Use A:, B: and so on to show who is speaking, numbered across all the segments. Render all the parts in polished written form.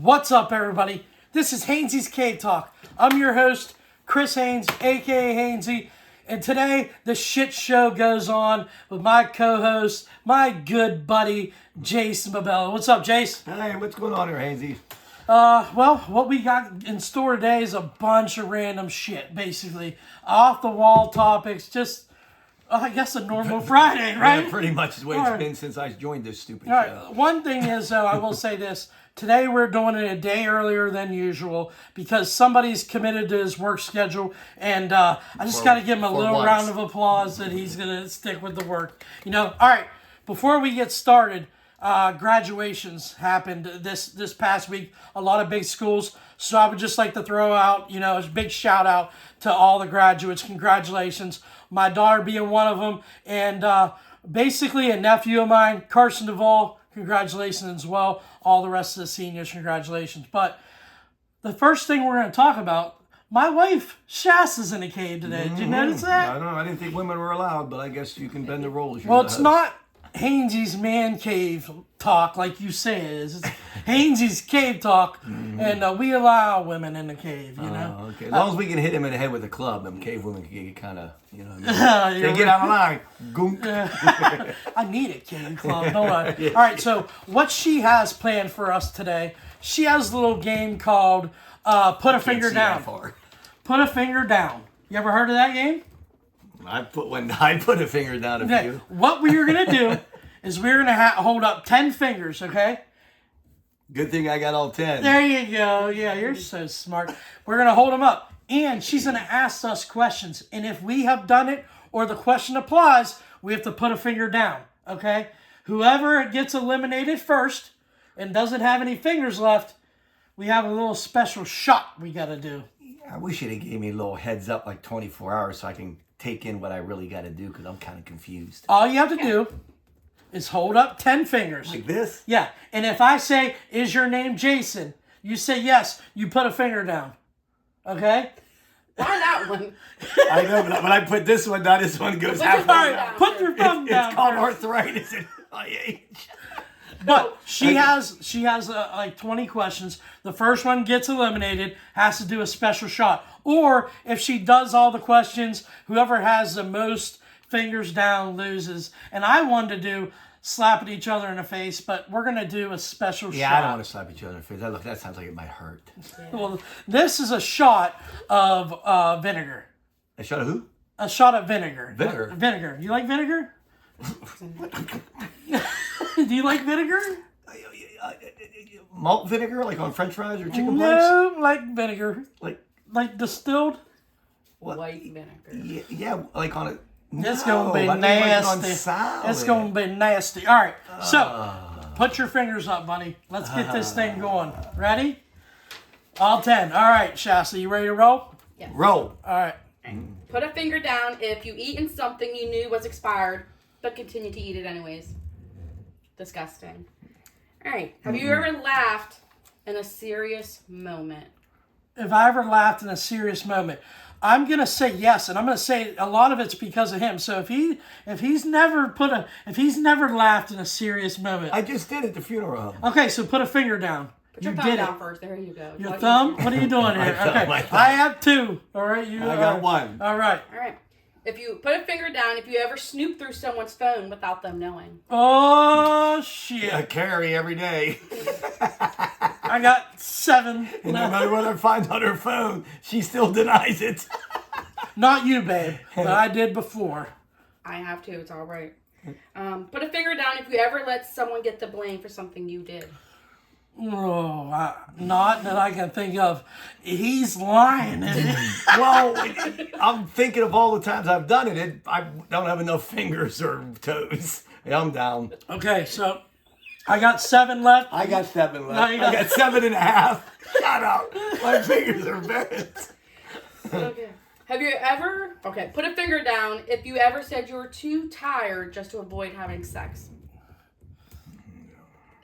A: What's up, everybody? This is Hainsey's Cave Talk. I'm your host, Chris Haynes, aka Hainsey, and today the shit show goes on with my co-host, my good buddy, Jason Mabella. What's up, Jace?
B: Hey, what's going on here, Hainsey?
A: Well, what we got in store today is a bunch of random shit, basically. Off the wall topics, just I guess a normal Friday, right?
B: Yeah, pretty much the way it's been since I joined this stupid
A: All
B: show.
A: right. One thing is, though, I will say this. Today we're doing it a day earlier than usual because somebody's committed to his work schedule, and I just got to give him a little round of applause that he's going to stick with the work. You know, all right, before we get started, graduations happened this past week, a lot of big schools, so I would just like to throw out, a big shout out to all the graduates. Congratulations. My daughter being one of them, and basically a nephew of mine, Carson Duvall, congratulations as well. All the rest of the seniors, congratulations. But the first thing we're going to talk about, my wife, Shasta's in a cave today. Did you notice that?
B: I don't know. I didn't think women were allowed, but I guess you can bend the rules.
A: Well, it's not Hainsey's man cave talk like you say it is. It's Hainsey's cave talk, and we allow women in the cave, you know?
B: Okay. As long as we can hit him in the head with a club, them cave women can get kind of, they get out of line. Goonk.
A: I need a cave club, don't I? All right, so what she has planned for us today, she has a little game called Put a Finger Down. Put a Finger Down. You ever heard of that game?
B: I put a finger down a few.
A: What we are going to do is we're going to hold up 10 fingers, okay?
B: Good thing I got all 10.
A: There you go. Yeah, you're so smart. We're going to hold them up. And she's going to ask us questions. And if we have done it or the question applies, we have to put a finger down, okay? Whoever gets eliminated first and doesn't have any fingers left, we have a little special shot we got to do.
B: I wish you'd have gave me a little heads up like 24 hours so I can take in what I really got to do because I'm kind of confused.
A: All you have to do is hold up 10 fingers.
B: Like this?
A: Yeah. And if I say, is your name Jason? You say yes. You put a finger down. Okay?
C: Why that one?
B: I know, but when I put this one down, this one goes halfway down.
A: Put your thumb down.
B: It's called
A: first.
B: arthritis at my age.
A: But she has like 20 questions. The first one gets eliminated, has to do a special shot. Or if she does all the questions, whoever has the most fingers down loses. And I wanted to do slapping each other in the face, but we're going to do a special shot.
B: Yeah, I don't want to slap each other in the face. That sounds like it might hurt.
C: Yeah.
A: Well, this is a shot of vinegar.
B: A shot of who?
A: A shot of vinegar.
B: Vinegar?
A: Vinegar. You like vinegar? Do you like vinegar?
B: Malt vinegar, like on French fries or chicken
A: No, like vinegar.
B: plates?
A: Like distilled?
B: What?
C: White vinegar.
B: Yeah, like on a...
A: It's going to be nasty. It's going to be nasty. All right, so put your fingers up, buddy. Let's get this thing going. Ready? All 10. All right, Shasta, you ready to roll?
C: Yes.
B: Roll.
A: All right.
C: Put a finger down if you eaten something you knew was expired, but continue to eat it anyways. Disgusting. All right. Have you ever laughed in a serious moment?
A: If I ever laughed in a serious moment, I'm gonna say yes, and I'm gonna say a lot of it's because of him. So if he's never laughed in a serious moment,
B: I just did at the funeral home.
A: okay, so put a finger down.
C: Put your
A: You
C: thumb
A: did
C: down
A: it.
C: first. There you go.
A: Your thumb? What are you doing here? Okay, I have 2. All right, you.
B: I got 1.
A: All right.
C: All right. If you put a finger down, if you ever snoop through someone's phone without them knowing.
A: Oh shit!
B: I carry every day.
A: I got 7.
B: And no matter what I find on her phone, she still denies it.
A: Not you, babe, but I did before.
C: I have to. It's all right. Put a finger down if you ever let someone get the blame for something you did.
A: Oh, not that I can think of. He's lying.
B: Well, I'm thinking of all the times I've done it. I don't have enough fingers or toes. Yeah, I'm down.
A: Okay, so I got 7 left.
B: I got 7 left.
A: No, you got-
B: I got 7.5. Shut up. My fingers are bent.
C: Okay. Have you ever... Okay, put a finger down if you ever said you were too tired just to avoid having sex.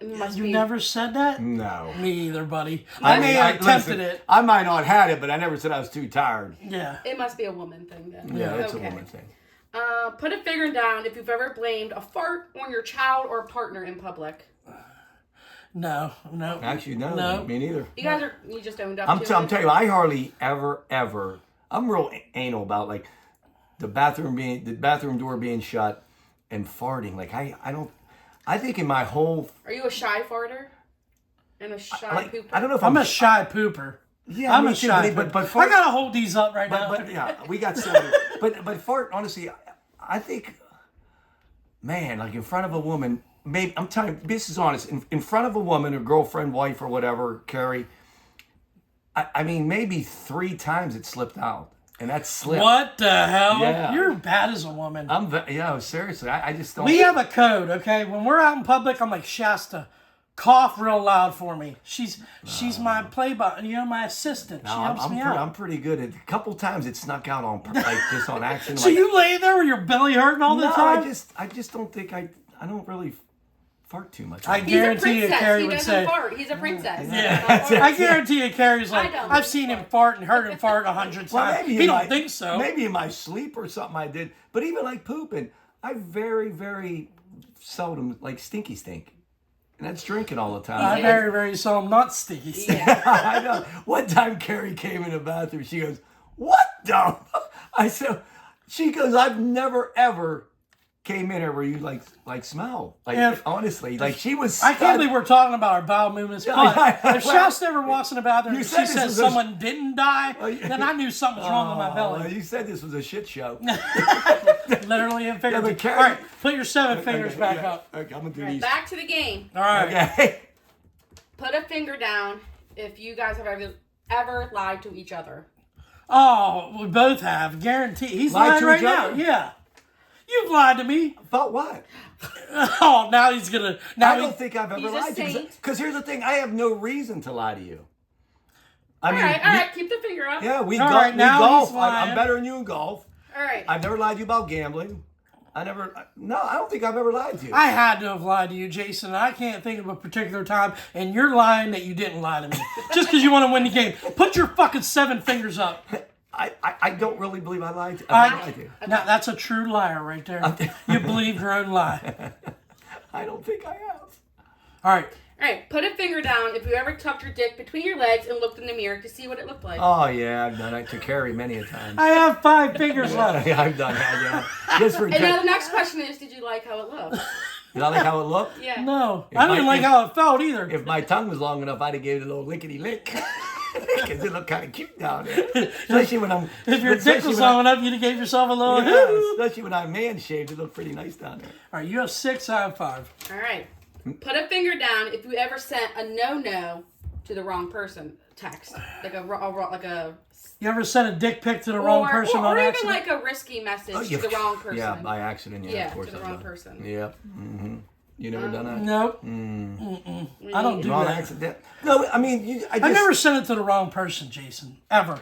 C: It must
A: You
C: be...
A: never said that?
B: No.
A: Me either, buddy. I may have attempted it.
B: I might not had it, but I never said I was too tired.
A: Yeah.
C: It must be a woman thing then.
B: Yeah, it's
C: Okay.
B: a woman thing.
C: Put a finger down if you've ever blamed a fart on your child or partner in public.
A: No.
B: Actually, no.
A: No.
B: Me neither.
C: You just owned up
B: I'm
C: to
B: telling you, I hardly ever. I'm real anal about like the bathroom door being shut and farting. Like I don't. I think in my whole.
C: Are you a shy farter? And a shy pooper?
B: I don't know if
A: I'm a shy pooper.
B: Yeah,
A: I'm
B: me
A: a
B: too,
A: shy
B: but
A: pooper.
B: fart,
A: I gotta hold these up right now.
B: But yeah, we got some. but fart. Honestly, I think, man, like in front of a woman. Maybe I'm telling you, this is honest. In front of a woman, or girlfriend, wife, or whatever, Carrie. I mean, maybe 3 times it slipped out, and that's slip.
A: What the hell?
B: Yeah.
A: You're bad as a woman.
B: Seriously, I just don't.
A: We have a code, okay? When we're out in public, I'm like, Shasta, cough real loud for me. She's my my assistant. She helps me out.
B: I'm pretty good. A couple times it snuck out on like just on accident.
A: So you lay there with your belly hurting all the time?
B: I just don't think I don't really fart too much.
A: I
C: He's a
A: guarantee you,
C: princess.
A: Carrie
C: He
A: would
C: doesn't
A: say.
C: fart. He's a princess.
A: Yeah, I guarantee you, Carrie's like,
C: I don't.
A: I've seen him fart and heard him fart 100 times. He don't think so.
B: Maybe in my sleep or something I did. But even like pooping, I very, very seldom like stinky stink. And that's drinking all the time.
A: I very, very seldom not sticky.
C: Yeah.
B: I know. One time Carrie came in the bathroom. She goes, "What the?" I said, she goes, "I've never ever came in here where you like smell." Like honestly, like she was.
A: I can't believe we're talking about our bowel movements. But if Shasta ever walks in the bathroom and she
B: said this
A: says
B: was
A: someone didn't die, then I knew something's wrong with my belly.
B: You said this was a shit show.
A: Literally and figuratively.
B: Carrie-
A: All right, put your 7 fingers back up.
B: Okay, I'm gonna do
C: All right,
B: these.
C: back to the game.
A: All right.
B: Okay.
C: Put a finger down if you guys have ever lied to each other.
A: Oh, we both have. Guarantee. He's
B: Lied
A: lying
B: to
A: right
B: each
A: now.
B: other?
A: Yeah. You've lied to me.
B: About what?
A: Oh, now he's gonna.
B: I don't think I've ever
C: He's a
B: lied to you.
C: saint.
B: Because here's the thing, I have no reason to lie to you. I
C: All right, keep the finger up.
B: Yeah, we
A: All
B: golf.
A: right, now
B: golf.
A: he's lying.
B: I'm better than you in golf.
C: All right.
B: I've never lied to you about gambling. I don't think I've ever lied to you.
A: I had to have lied to you, Jason. I can't think of a particular time, and you're lying that you didn't lie to me just because you want to win the game. Put your fucking 7 fingers up.
B: I don't really believe I lied to you. I lied to you.
A: Now that's a true liar right there. You believe your own lie.
B: I don't think I have.
A: All right.
C: All right, put a finger down if you ever tucked your dick between your legs and looked in the mirror to see what it looked like.
B: Oh yeah, I've done it to Carrie many a time.
A: I have 5 fingers left.
B: Yeah, I've done that. Yeah, just for.
C: And now the next question is, did you like how it looked?
B: Did I like how it looked?
C: Yeah.
A: No, I didn't like how it felt either.
B: If my tongue was long enough, I'd have gave it a little lickety lick. Because it looked kind of cute down there. Especially when I'm.
A: If your dick was long enough, you'd have gave yourself a little.
B: Yeah, especially when I'm man shaved, it looked pretty nice down there.
A: All right, you have 6. I have 5.
C: All right. Put a finger down if you ever sent a no to the wrong person text, like a
A: You ever sent a dick pic to the wrong person
C: or
A: on
C: even
A: accident?
C: like a risky message to the wrong person.
B: Yeah, by accident. Yeah, of course.
C: to the wrong person.
B: Yep. Mm-hmm. You never done that?
A: Nope. I don't do
B: Wrong
A: that.
B: accident. No, I mean,
A: I never sent it to the wrong person, Jason. Ever.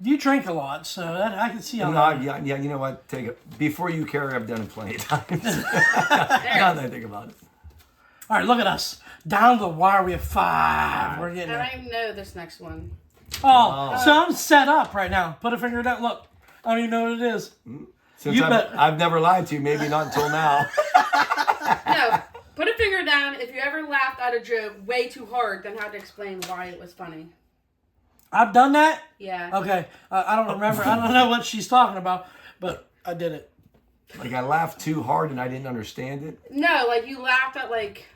A: You drink a lot, so I can see how.
B: Yeah, you know what? Take it. Before you, Carrie, I've done it plenty of times. Now that I think about it.
A: All right, look at us. Down to the wire, we have 5. We're getting
C: I
A: there.
C: don't even know this next one.
A: Oh, so I'm set up right now. Put a finger down. Look, I don't even know what it is.
B: Since I've never lied to you, maybe not until now.
C: No, put a finger down if you ever laughed at a joke way too hard, then had to explain why it was funny.
A: I've done that?
C: Yeah.
A: Okay. I don't remember. I don't know what she's talking about, but I did it.
B: Like I laughed too hard and I didn't understand it.
C: No, like you laughed at like.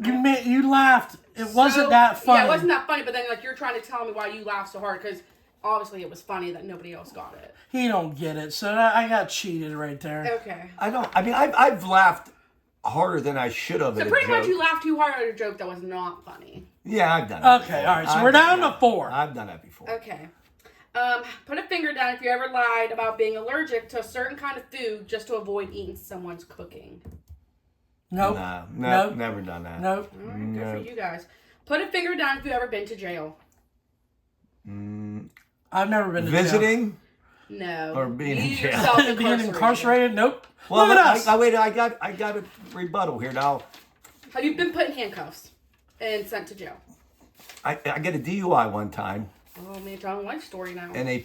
A: You laughed. It wasn't that funny.
C: Yeah, it wasn't that funny, but then like you're trying to tell me why you laughed so hard because obviously it was funny that nobody else got it.
A: He don't get it, so I got cheated right there.
C: Okay.
B: I've laughed harder than I should have.
C: So pretty much you laughed too hard at a joke that was not funny.
B: Yeah, I've done it.
A: Okay, all right. So we're down to 4.
B: I've done that before.
C: Okay. Put a finger down if you ever lied about being allergic to a certain kind of food just to avoid eating someone's cooking.
A: Nope.
B: No,
A: Nope.
B: never done that.
A: Nope.
C: All right, good for you guys. Put a finger down if you've ever been to jail.
A: I've never been to jail.
B: Visiting?
C: No.
B: Or being in jail.
C: yourself
A: Being incarcerated? Nope.
B: Well,
A: Look at us.
B: I got a rebuttal here now.
C: Have you been put in handcuffs and sent to jail?
B: I got a DUI one time.
C: Oh man, telling life story now.
B: And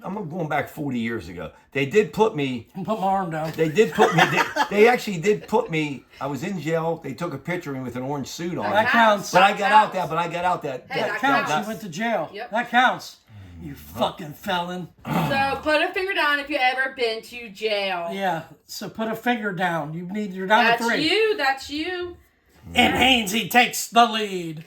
B: I'm going back 40 years ago. They did put me.
A: Put my arm down.
B: They did put me. They actually did put me. I was in jail. They took a picture of me with an orange suit on.
A: That counts.
B: But I got out that. But I got out that.
C: Hey,
A: That counts. You went to jail.
C: Yep.
A: That counts. You fucking felon.
C: So put a finger down if you ever been to jail.
A: Yeah. So put a finger down. You're down to 3.
C: That's you.
A: And Hainsey takes the lead.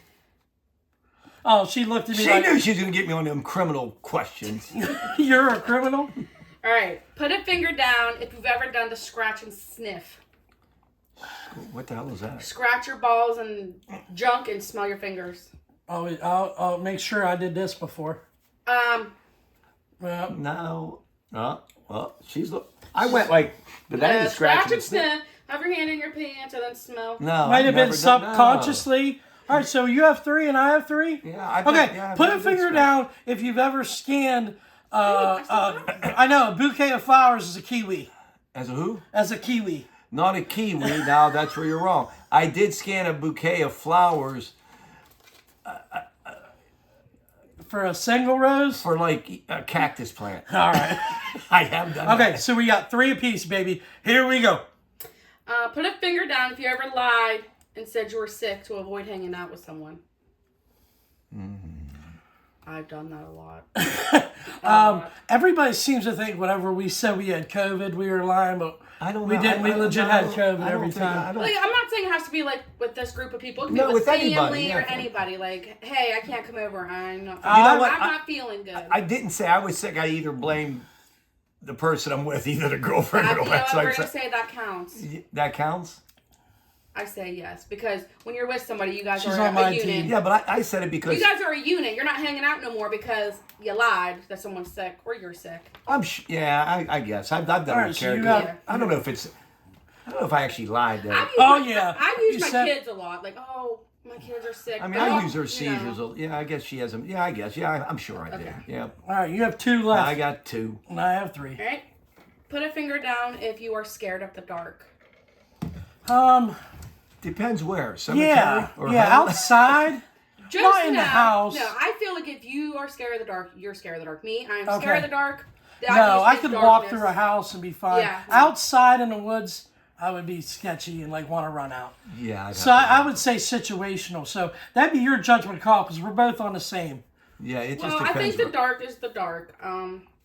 A: Oh, she looked at me
B: She
A: like,
B: knew she was going to get me on them criminal questions.
A: you're a criminal?
C: All right, put a finger down if you've ever done the scratch and sniff.
B: What the hell was that?
C: Scratch your balls and junk and smell your fingers.
A: Oh, I'll make sure I did this before. Well,
B: No. Well, she's look. I went like, but that ain't
C: scratch
B: scratching.
C: and sniff. Have your hand in your pants and then smell.
B: No,
A: might
B: I've
A: have been
B: never done-
A: subconsciously. All right, so you have 3 and I have 3?
B: Yeah, I've
A: Okay,
B: done- yeah, I've
A: put
B: done
A: a finger
B: this
A: down if you've ever scanned, I know, a bouquet of flowers is a kiwi.
B: As a who?
A: As a kiwi.
B: Not a kiwi. Now that's where you're wrong. I did scan a bouquet of flowers
A: For a single rose?
B: for like a cactus plant.
A: All right.
B: I have done
A: Okay,
B: that.
A: so we got 3 apiece, baby. Here we go.
C: Put a finger down if you ever lied and said you were sick to avoid hanging out with someone. I've done that a lot.
A: Everybody seems to think whenever we said we had COVID, we were lying, but
B: I don't
A: we
B: know.
A: didn't. We legit had COVID every time.
B: I don't,
C: Like, I'm not saying it has to be like with this group of people. It can
B: No,
C: be with
B: with
C: family
B: anybody,
C: or
B: yeah.
C: anybody. Like, hey, I can't come over. I'm not.
B: You know what?
C: I'm not feeling good.
B: I didn't say I was sick. I either blame the person I'm with, either the girlfriend or
C: You know
B: that.
C: what,
B: So
C: we're
B: I
C: gonna
B: said-
C: say that counts.
B: that counts.
C: I say yes because when you're with somebody, you guys
A: She's
C: are
A: on my
C: a unit.
A: team.
B: Yeah, but I said it because
C: You guys are a unit. You're not hanging out no more because you lied that someone's sick or you're sick.
B: I guess I've done
A: Alright,
B: it.
A: so you
B: Character.
A: got-
B: I don't know if it's. I don't know if I actually lied there.
C: I've used
A: Oh,
C: my,
A: yeah.
C: I've used
A: You
C: my
A: said-
C: kids a lot. Like, oh, my kids are sick.
B: I mean,
C: But
B: I
C: I'll-
B: use her
C: you
B: seizures.
C: know.
B: Yeah, I guess she has them. Yeah, I guess. Yeah, I'm sure I did.
C: Okay.
B: Yeah,
A: All right, you have 2 left.
B: I got 2.
A: And I have 3.
C: All right. Put a finger down if you are scared of the dark.
B: Depends where. Cemetery
A: Yeah,
B: or
A: yeah,
B: hell?
A: outside.
C: Just
A: Not in the
C: now-
A: house.
C: No, I feel like if you are scared of the dark, you're scared of the dark. Me, I'm
A: Okay.
C: scared of the dark.
A: No, I could walk through a house and be fine.
C: Yeah.
A: Outside in the woods, I would be sketchy and like want to run out.
B: Yeah.
A: So I would say situational. So that'd be your judgment call because we're both on the same.
B: Yeah, it just
C: Well, I
B: depends.
C: think the
B: where-
C: dark is the dark.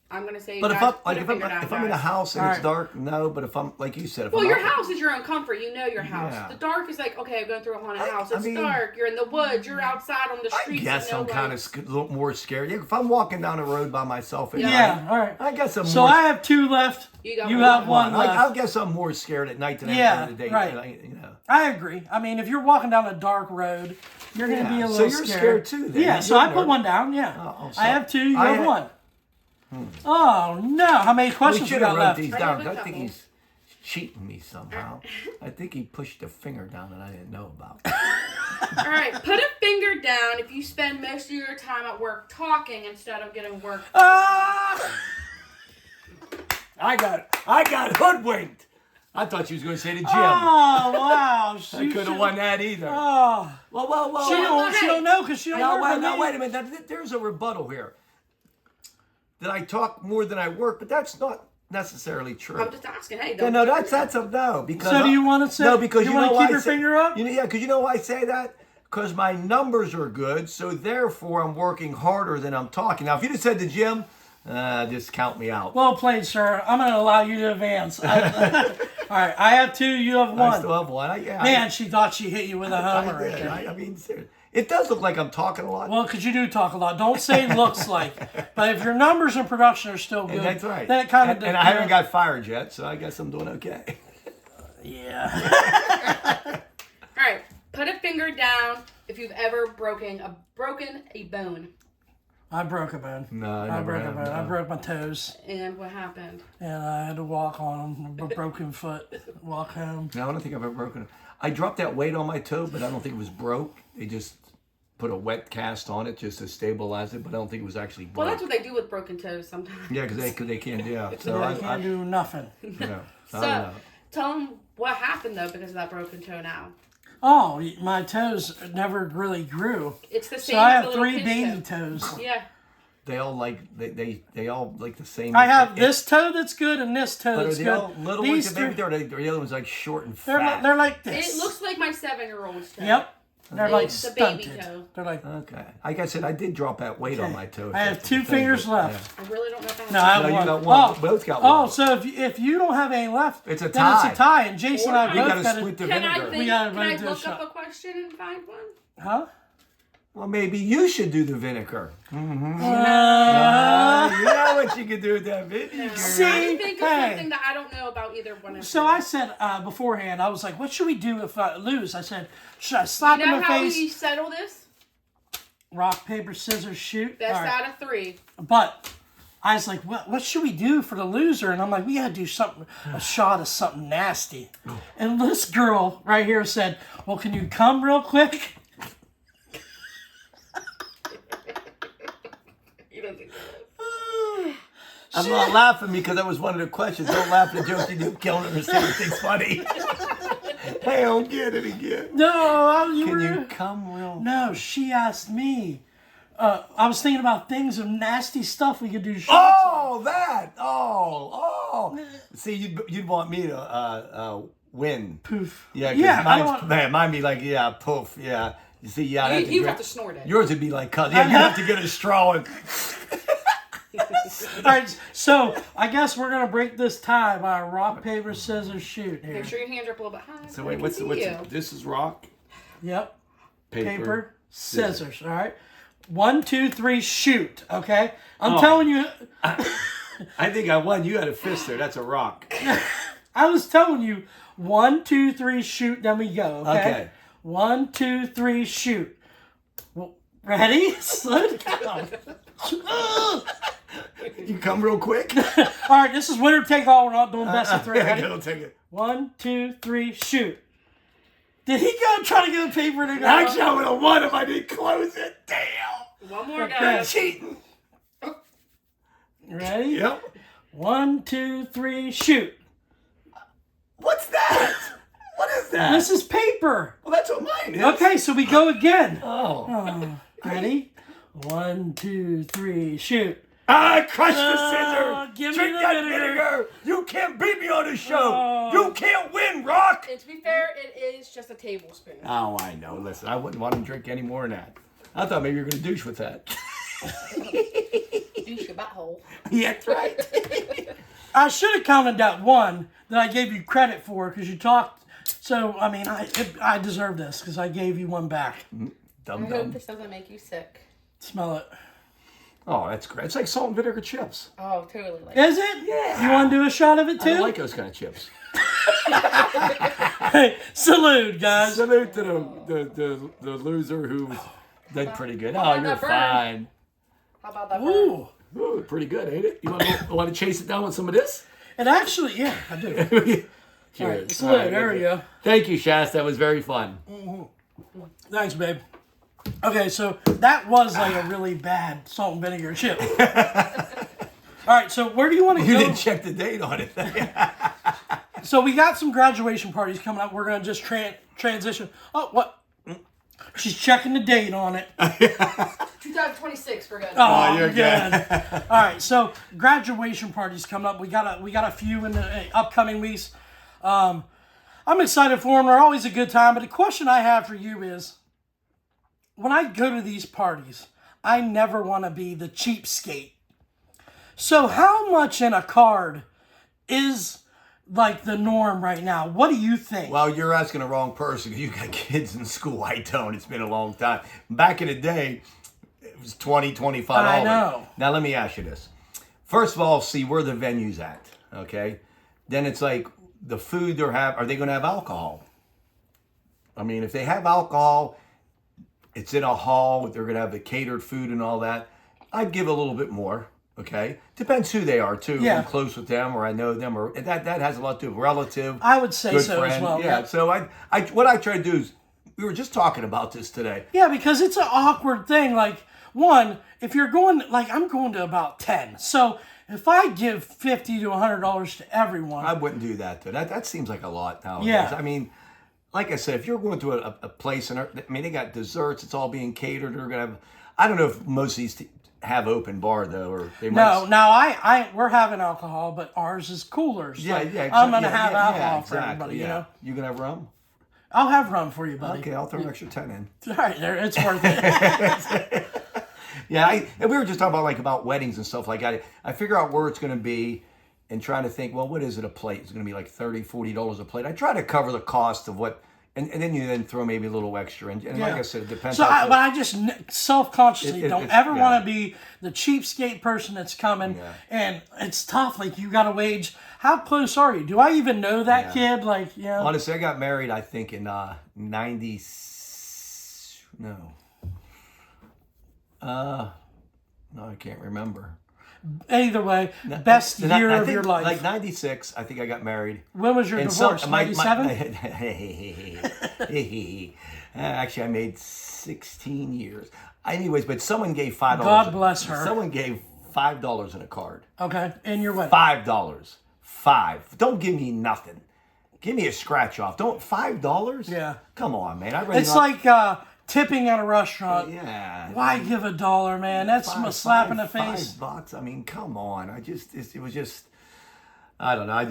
C: I'm gonna say.
B: But if
C: guys,
B: I'm
C: put
B: like
C: a
B: if I'm
C: finger down,
B: if I'm in a
C: guys.
B: house and it's
A: Alright.
B: dark, no. But if I'm like you said, if
C: Well,
B: I'm
C: your
B: out-
C: house is your own comfort. You know your house.
B: Yeah.
C: The dark is like, okay, I'm going through a haunted
B: I-
C: house.
B: I
C: It's
B: mean-
C: dark. You're in the woods. You're outside on the
B: I
C: streets.
B: guess
C: no
B: I'm kind
C: light.
B: of a little more scared. Yeah, if I'm walking down the road by myself at
A: Yeah,
B: night,
A: all right.
B: I guess I'm
A: So
B: more.
A: I have 2 left.
C: You got
A: You
C: one.
A: have 1
B: I
A: left.
B: guess I'm more scared at night than
A: Yeah,
B: at the day.
A: right.
B: You know.
A: I agree. I mean, if you're walking down a dark road, you're going to be a
B: So
A: little
B: you're
A: scared.
B: scared too, then.
A: Yeah,
B: You're
A: so I
B: nervous.
A: put 1 down. Yeah,
B: Oh, so
A: I have 2. You
B: I
A: have
B: had-
A: 1. Oh no! How many
B: We
A: questions we
B: should have
A: got
B: wrote
A: left?
B: these
C: I
B: down.
C: have a
B: 'Cause I think
C: couple.
B: he's cheating me somehow. I think he pushed a finger down that I didn't know about.
C: All right, put a finger down if you spend most of your time at work talking instead of getting work.
A: Ah!
B: I got hoodwinked. I thought you was going to say the gym.
A: Oh wow!
B: I
A: She
B: could have
A: should-
B: won that either.
A: Oh,
B: Well.
A: she don't know because she don't
B: Now,
A: work
B: wait,
A: with
B: now,
A: me.
B: wait a minute. Now, there's a rebuttal here. That I talk more than I work, but that's not necessarily true.
C: I'm just asking. Hey,
B: Yeah,
C: don't
B: no, that's a no. Because
A: So do you want to say?
B: no? Because
A: you
B: you
A: want
B: know
A: to
B: why
A: keep your
B: I say-
A: finger up?
B: You know, yeah, because you know why I say that? Because my numbers are good, so therefore I'm working harder than I'm talking. Now, if you'd have said the gym, just count me out.
A: Well played, sir. I'm going to allow you to advance. All right, I have 2. You have 1.
B: I still have one.
A: Man, she thought she hit you with a
B: I
A: hammer right
B: did.
A: there.
B: I mean, seriously. It does look like I'm talking a lot.
A: Well, because you do talk a lot. Don't say looks like. But if your numbers in production are still good,
B: and that's right.
A: then it kind of...
B: and I haven't got fired yet, so I guess I'm doing okay.
A: Yeah.
C: All right, put a finger down if you've ever broken a bone.
A: I broke a bone.
B: No, I
A: I
B: never
A: broke a
B: have,
A: bone.
B: no.
A: I broke my toes.
C: And what happened?
A: And I had to walk on them. A broken foot. Walk home.
B: No, I don't think I've ever broken it. I dropped that weight on my toe, but I don't think it was broke. They just put a wet cast on it just to stabilize it, but I don't think it was actually broke.
C: Well, that's what they do with broken toes sometimes.
B: Yeah, because they can't. Yeah, so
A: I can't do nothing.
B: you know, I
C: So,
B: don't know.
C: tell them what happened though because of that broken toe now.
A: Oh, my toes never really grew.
C: It's the same
A: So I
C: as
A: have
C: a little
A: 3
C: kid's
A: baby
C: toe.
A: toes.
C: Yeah.
B: They all like they all like the same.
A: I have this toe that's good and this toe
B: But are
A: that's
B: they
A: good.
B: all little
A: These
B: ones? Maybe the other one's like short and
A: they're
B: fat.
A: they're like this.
C: It looks like my 7-year-old's toe.
A: Yep. They're like
C: It's the baby
A: stunted.
C: toe.
A: They're like.
B: Okay. Like I said, I did drop that weight on my toe.
A: I have 2 fingers left.
C: I really don't know if I have
A: No, I have
B: No, you
A: one.
B: got one.
A: Oh,
B: We both got
A: oh,
B: one.
A: so if you don't have any left,
B: It's a
A: then it's
B: tie.
A: a tie. And Jason and I
B: You
A: both
B: got to
A: got
B: split the
C: Can I
B: vinegar.
C: think?
A: gotta
C: Can I
A: do a
C: look
A: shot.
C: up a question and find one?
A: Huh?
B: Well, maybe you should do the vinegar.
A: Uh,
B: You know what you can do with that vinegar.
A: See?
C: I can think of
A: Hey.
C: something that I don't know about either one of
A: So
C: you.
A: I said beforehand, I was like, "What should we do if I lose?" I said, "Should I slap
C: You
A: him
C: know
A: in the
C: how
A: face?
C: we settle this?
A: Rock, paper, scissors, shoot."
C: Best
A: All right.
C: out of 3.
A: But I was like, what should we do for the loser? And I'm like, we gotta do something, a shot of something nasty. And this girl right here said, well, can you come real quick?
C: You don't think
B: I'm not laughing because that was one of the questions. Don't laugh at the joke you do. Killing understand anything's funny. I don't get it again.
A: No,
B: Can you come real?
A: No, she asked me. I was thinking about things of nasty stuff we could do shots on.
B: Oh, that. Oh. See, you'd want me to win.
A: Poof.
B: Yeah,
A: Yeah, I
B: because
A: don't-
B: mine be like, yeah, poof, yeah. You see, yeah. I'd have to
C: You
B: drink-
C: have to snort it.
B: Yours would be like, yeah, you have to get a straw and.
A: All right, so I guess we're gonna break this tie by rock, paper, scissors, shoot here.
C: Make sure your hands are up a little bit high.
B: So wait, what's this is rock,
A: Yep.
B: paper,
A: Paper, scissors. All right. 1, 2, 3, shoot. Okay. I'm telling you.
B: I think I won. You had a fist there. That's a rock.
A: I was telling you. 1, 2, 3, shoot. Then we go. Okay.
B: Okay.
A: 1, 2, 3, shoot. Well, ready? Slow down.
B: You come real quick.
A: All right. This is winner take all. We're not doing best of 3. Ready?
B: I'll take it.
A: 1, 2, 3, shoot. Did he go try to get a paper to go?
B: Actually, I would have won if I didn't close it. Damn.
C: One more,
A: Okay.
C: guys.
B: Cheating.
A: Ready?
B: Yep.
A: 1, 2, 3, shoot.
B: What's that? What is that?
A: This is paper.
B: Well, that's what mine is.
A: Okay, so we go again.
B: Oh.
A: Ready? 1, 2, 3, shoot.
B: I crushed the scissors.
A: Give me
B: Drink
A: the
B: that
A: vinegar.
B: vinegar. You can't beat me on this show.
A: Oh.
B: You can't win, Rock.
C: And to be fair, it is just a tablespoon.
B: Oh, I know. Listen, I wouldn't want to drink any more than that. I thought maybe you were going to douche with that.
C: Douche your butthole.
B: Yeah, that's right.
A: I should have counted that one that I gave you credit for because you talked. So, I mean, I deserve this because I gave you one back.
C: I
B: Dum
C: hope
B: dum.
C: this doesn't make you sick.
A: Smell it.
B: Oh, that's great. It's like salt and vinegar chips.
C: Oh, totally. Like
A: Is it?
B: Yeah.
A: You want to do a shot of it
B: I
A: too?
B: don't like those kind of chips.
A: Hey, salute, guys.
B: Salute to the loser who did pretty good. Oh, you're
C: that burn?
B: fine.
C: How about that? Burn?
A: Ooh.
B: Ooh, pretty good, ain't it? You want to chase it down with some of this?
A: And actually, yeah, I do.
B: Cheers.
A: All right, salute. There we go.
B: Thank you, Shaz. That was very fun.
A: Thanks, babe. Okay, so that was like a really bad salt and vinegar chip. All right, so where do you want to
B: You
A: go?
B: didn't check the date on it.
A: So we got some graduation parties coming up. We're going to just transition. Oh, what? She's checking the date on it.
C: 2026, we're good.
A: Oh,
B: you're
A: good. All right, so graduation parties coming up. We got a few in the upcoming weeks. I'm excited for them. They're always a good time. But the question I have for you is, when I go to these parties, I never want to be the cheapskate. So how much in a card is like the norm right now? What do you think?
B: Well, you're asking the wrong person. You got kids in school. I don't. It's been a long time. Back in the day, it was 20, 25
A: I
B: all
A: know.
B: Now, let me ask you this. First of all, see where the venue's at, okay? Then it's like the food are they going to have alcohol? I mean, if they have alcohol, it's in a hall, they're going to have the catered food and all that. I'd give a little bit more, okay? Depends who they are, too.
A: Yeah.
B: If I'm close with them or I know them, or that has a lot to do with relative.
A: I would say
B: Good
A: so as
B: friend.
A: well.
B: Yeah. So what I try to do is, we were just talking about this today.
A: Yeah, because it's an awkward thing. Like, one, if you're going, like, I'm going to about 10. So if I give $50 to $100 to everyone,
B: I wouldn't do that though. That seems like a lot nowadays.
A: Yeah.
B: I mean, like I said, if you're going to a place and they got desserts, it's all being catered. They're gonna have. I don't know if most of these have open bar though, or they
A: No,
B: might.
A: now we're having alcohol, but ours is cooler. So I'm gonna have alcohol for everybody. You know,
B: You gonna have rum?
A: I'll have rum for you, buddy.
B: Okay, I'll throw an extra 10 in.
A: All right, there, it's worth it.
B: Yeah, and we were just talking about weddings and stuff like that. I figure out where it's going to be and trying to think, well, what is it a plate? It's going to be like $30, $40 a plate. I try to cover the cost of what, and then you then throw maybe a little extra. And like I said, it depends.
A: So, but I just self-consciously don't ever
B: yeah.
A: want to be the cheapskate person that's coming, and it's tough. Like, you got to wage. How close are you? Do I even know that kid? Like, you know?
B: Honestly, I got married, I think, in 90. No. No, I can't remember.
A: Either way, best year of your life.
B: Like 96, I think I got married.
A: When was your divorce? 97?
B: Actually, I made 16 years. Anyways, but someone gave $5.
A: God bless her.
B: Someone gave $5 in a card.
A: Okay, in your wedding.
B: $5. $5. Don't give me nothing. Give me a scratch off. Don't $5?
A: Yeah.
B: Come on, man.
A: It's like tipping at a restaurant.
B: Yeah.
A: Why give $1, man? That's a slap in the face.
B: $5. I mean, come on. It was just. I don't know.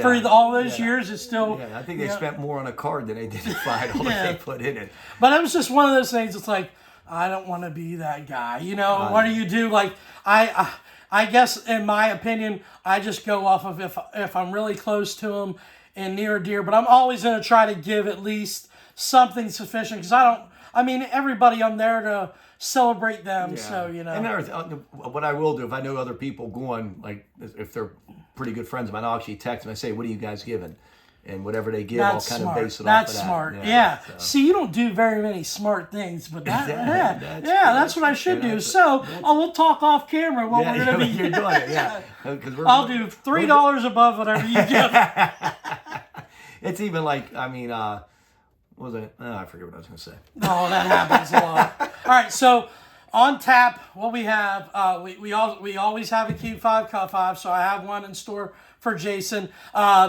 A: For all those years, it's still.
B: Yeah, I think they spent more on a card than they did the $5 they put in it.
A: But it was just one of those things. It's like, I don't want to be that guy. You know, what do you do? Like, I guess in my opinion, I just go off of if I'm really close to him and near and dear. But I'm always going to try to give at least something sufficient because everybody, I'm there to celebrate them. Yeah. So, you know.
B: And what I will do, if I know other people going, like if they're pretty good friends of mine, I'll actually text them. I say, what are you guys giving? And whatever they give, I'll kind of base it off of that.
A: That's smart. Yeah. So. See, you don't do very many smart things, but that's what I should do. So, we'll talk off camera what we're going to be.
B: You're doing it, yeah.
A: I'll do $3 above whatever you give.
B: It's even like, what was it? Oh, I forget what I was going to say.
A: Oh, that happens a lot. All right, so on tap, what we have, we always have a Keep 5 Cut 5, so I have one in store for Jason.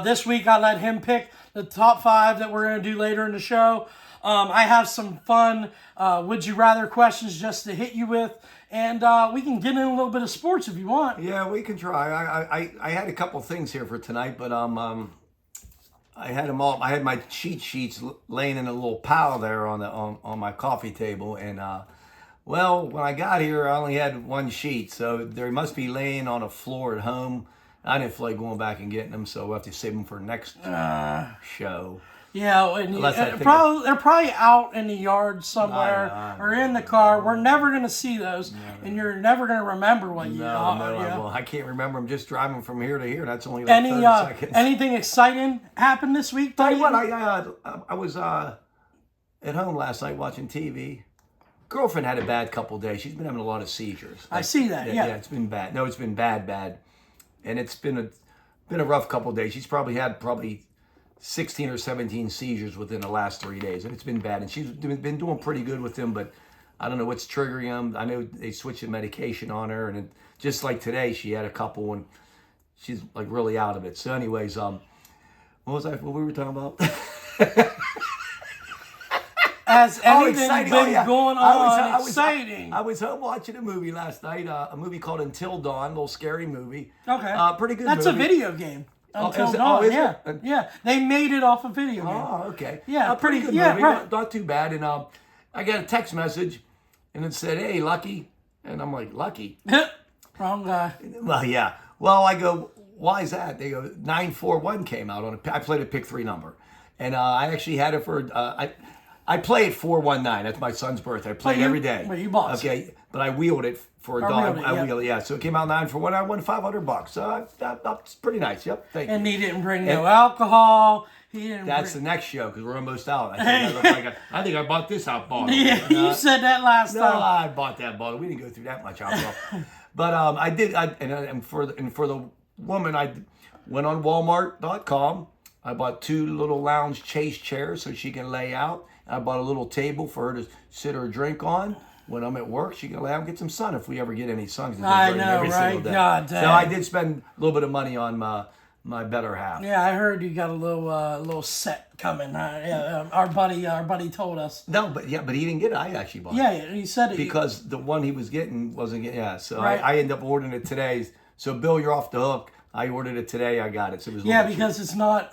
A: This week I let him pick the top 5 that we're going to do later in the show. I have some fun would you rather questions just to hit you with, and we can get in a little bit of sports if you want.
B: Yeah, we can try. I had a couple things here for tonight, but I had them all. I had my cheat sheets laying in a little pile there on my coffee table, and when I got here, I only had one sheet, so they must be laying on a floor at home. I didn't feel like going back and getting them, so we'll have to save them for next show.
A: Yeah, and they're probably out in the yard somewhere or in the car. We're never going to see those, and you're never going to remember what you
B: I can't remember. I'm just driving from here to here. That's only like 30 seconds.
A: Anything exciting happened this week?
B: Tell you what, I was at home last night watching TV. Girlfriend had a bad couple days. She's been having a lot of seizures.
A: I see that. Yeah,
B: it's been bad. No, it's been bad, and it's been a rough couple days. She's probably had 16 or 17 seizures within the last 3 days, and it's been bad. And she's been doing pretty good with them, but I don't know what's triggering them. I know they switched the medication on her, and just like today, she had a couple, and she's like really out of it. So, anyways, what we were talking about?
A: Has anything been going on exciting?
B: I was home watching a movie last night, a movie called Until Dawn, a little scary movie.
A: Okay.
B: Pretty good
A: That's
B: movie.
A: A video game. Until Dawn, yeah. They made it off a video game.
B: Oh, okay.
A: Yeah,
B: pretty good movie.
A: Right.
B: Not too bad. And I got a text message, and it said, "Hey, Lucky," and I'm like, "Lucky?"
A: Wrong guy.
B: Well, yeah. Well, I go, "Why is that?" They go, 941 came out on I played a pick 3 number, and I actually had it for I play at 419. That's my son's birthday. I play it every day.
A: But you bought
B: okay, but I wheeled it for a dog. I wheeled it, yeah. So it came out 941. I won $500. So that's pretty nice. Yep. Thank you.
A: And he didn't bring no alcohol.
B: That's the next show because we're almost out. I think I bought this out bottle.
A: Yeah, you said that last time.
B: No, I bought that bottle. We didn't go through that much alcohol. But I did. And for the woman, I went on Walmart.com. I bought 2 little lounge chase chairs so she can lay out. I bought a little table for her to sit or drink on. When I'm at work, she can lay out and get some sun if we ever get any sun.
A: I know, right? God damn.
B: So I did spend a little bit of money on my better half.
A: Yeah, I heard you got a little set coming. Our buddy told us.
B: No, but he didn't get it. I actually bought it.
A: Yeah, he said it.
B: Because the one he was getting wasn't getting, so
A: Right.
B: I ended up ordering it today. So, Bill, you're off the hook. I ordered it today. I got it. So it was
A: because it's not,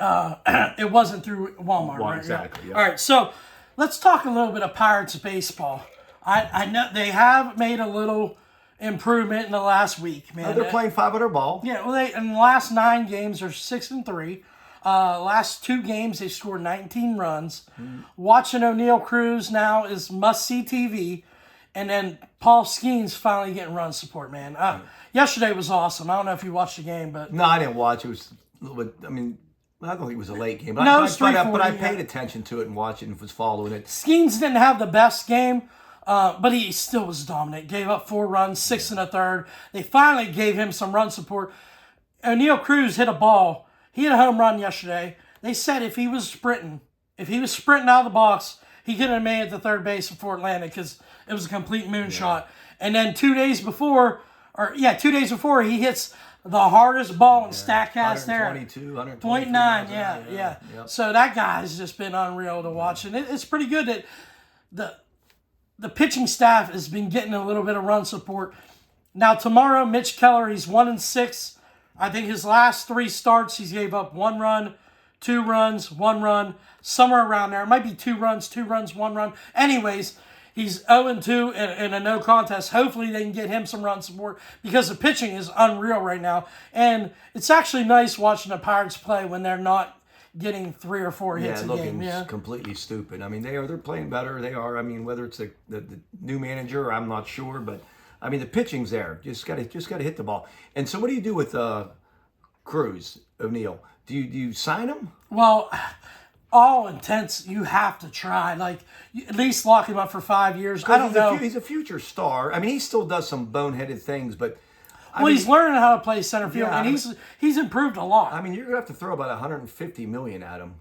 A: it wasn't through Walmart.
B: Well,
A: right?
B: exactly,
A: Yeah.
B: yeah.
A: All right, so let's talk a little bit of Pirates baseball. I know they have made a little improvement in the last week, man.
B: They're playing 500 ball.
A: Yeah, well, they in the last 9 games they're 6-3. Last 2 games they scored 19 runs. Watching O'Neal Cruz now is must see TV, and then Paul Skeens finally getting run support. Man, yesterday was awesome. I don't know if you watched the game, but
B: No, I didn't watch. It was a little bit. I mean, I don't think it was a late game. But
A: No,
B: I,
A: it was
B: but I
A: 3:40,
B: paid
A: yeah.
B: attention to it and watched it and was following it.
A: Skeens didn't have the best game. But he still was dominant. Gave up 4 runs, 6 1/3. They finally gave him some run support. O'Neal Cruz hit a ball. He hit a home run yesterday. They said if he was sprinting out of the box, he could have made it to third base before it landed because it was a complete moonshot. And then 2 days before, he hits the hardest ball in StatCast there.
B: 122,
A: 0.9, yeah.
B: Yep.
A: So that guy's just been unreal to watch. And it's pretty good that the pitching staff has been getting a little bit of run support. Now tomorrow, Mitch Keller, he's 1-6. I think his last 3 starts, he's gave up 1 run, 2 runs, 1 run, somewhere around there. It might be 2 runs, 1 run. Anyways, he's 0-2 in a no contest. Hopefully they can get him some run support because the pitching is unreal right now. And it's actually nice watching the Pirates play when they're not getting 3 or 4 hits a game. Yeah,
B: completely stupid. I mean, they're playing better. They are. I mean, whether it's the new manager, I'm not sure, but I mean the pitching's there. Just gotta hit the ball. And so, what do you do with Cruz, O'Neal? Do you sign him?
A: Well, all intents, you have to try. Like, at least lock him up for 5 years. I don't know.
B: He's a future star. I mean, he still does some boneheaded things, but.
A: He's learning how to play center field, and he's improved a lot.
B: I mean, you're gonna have to throw about $150 million at him.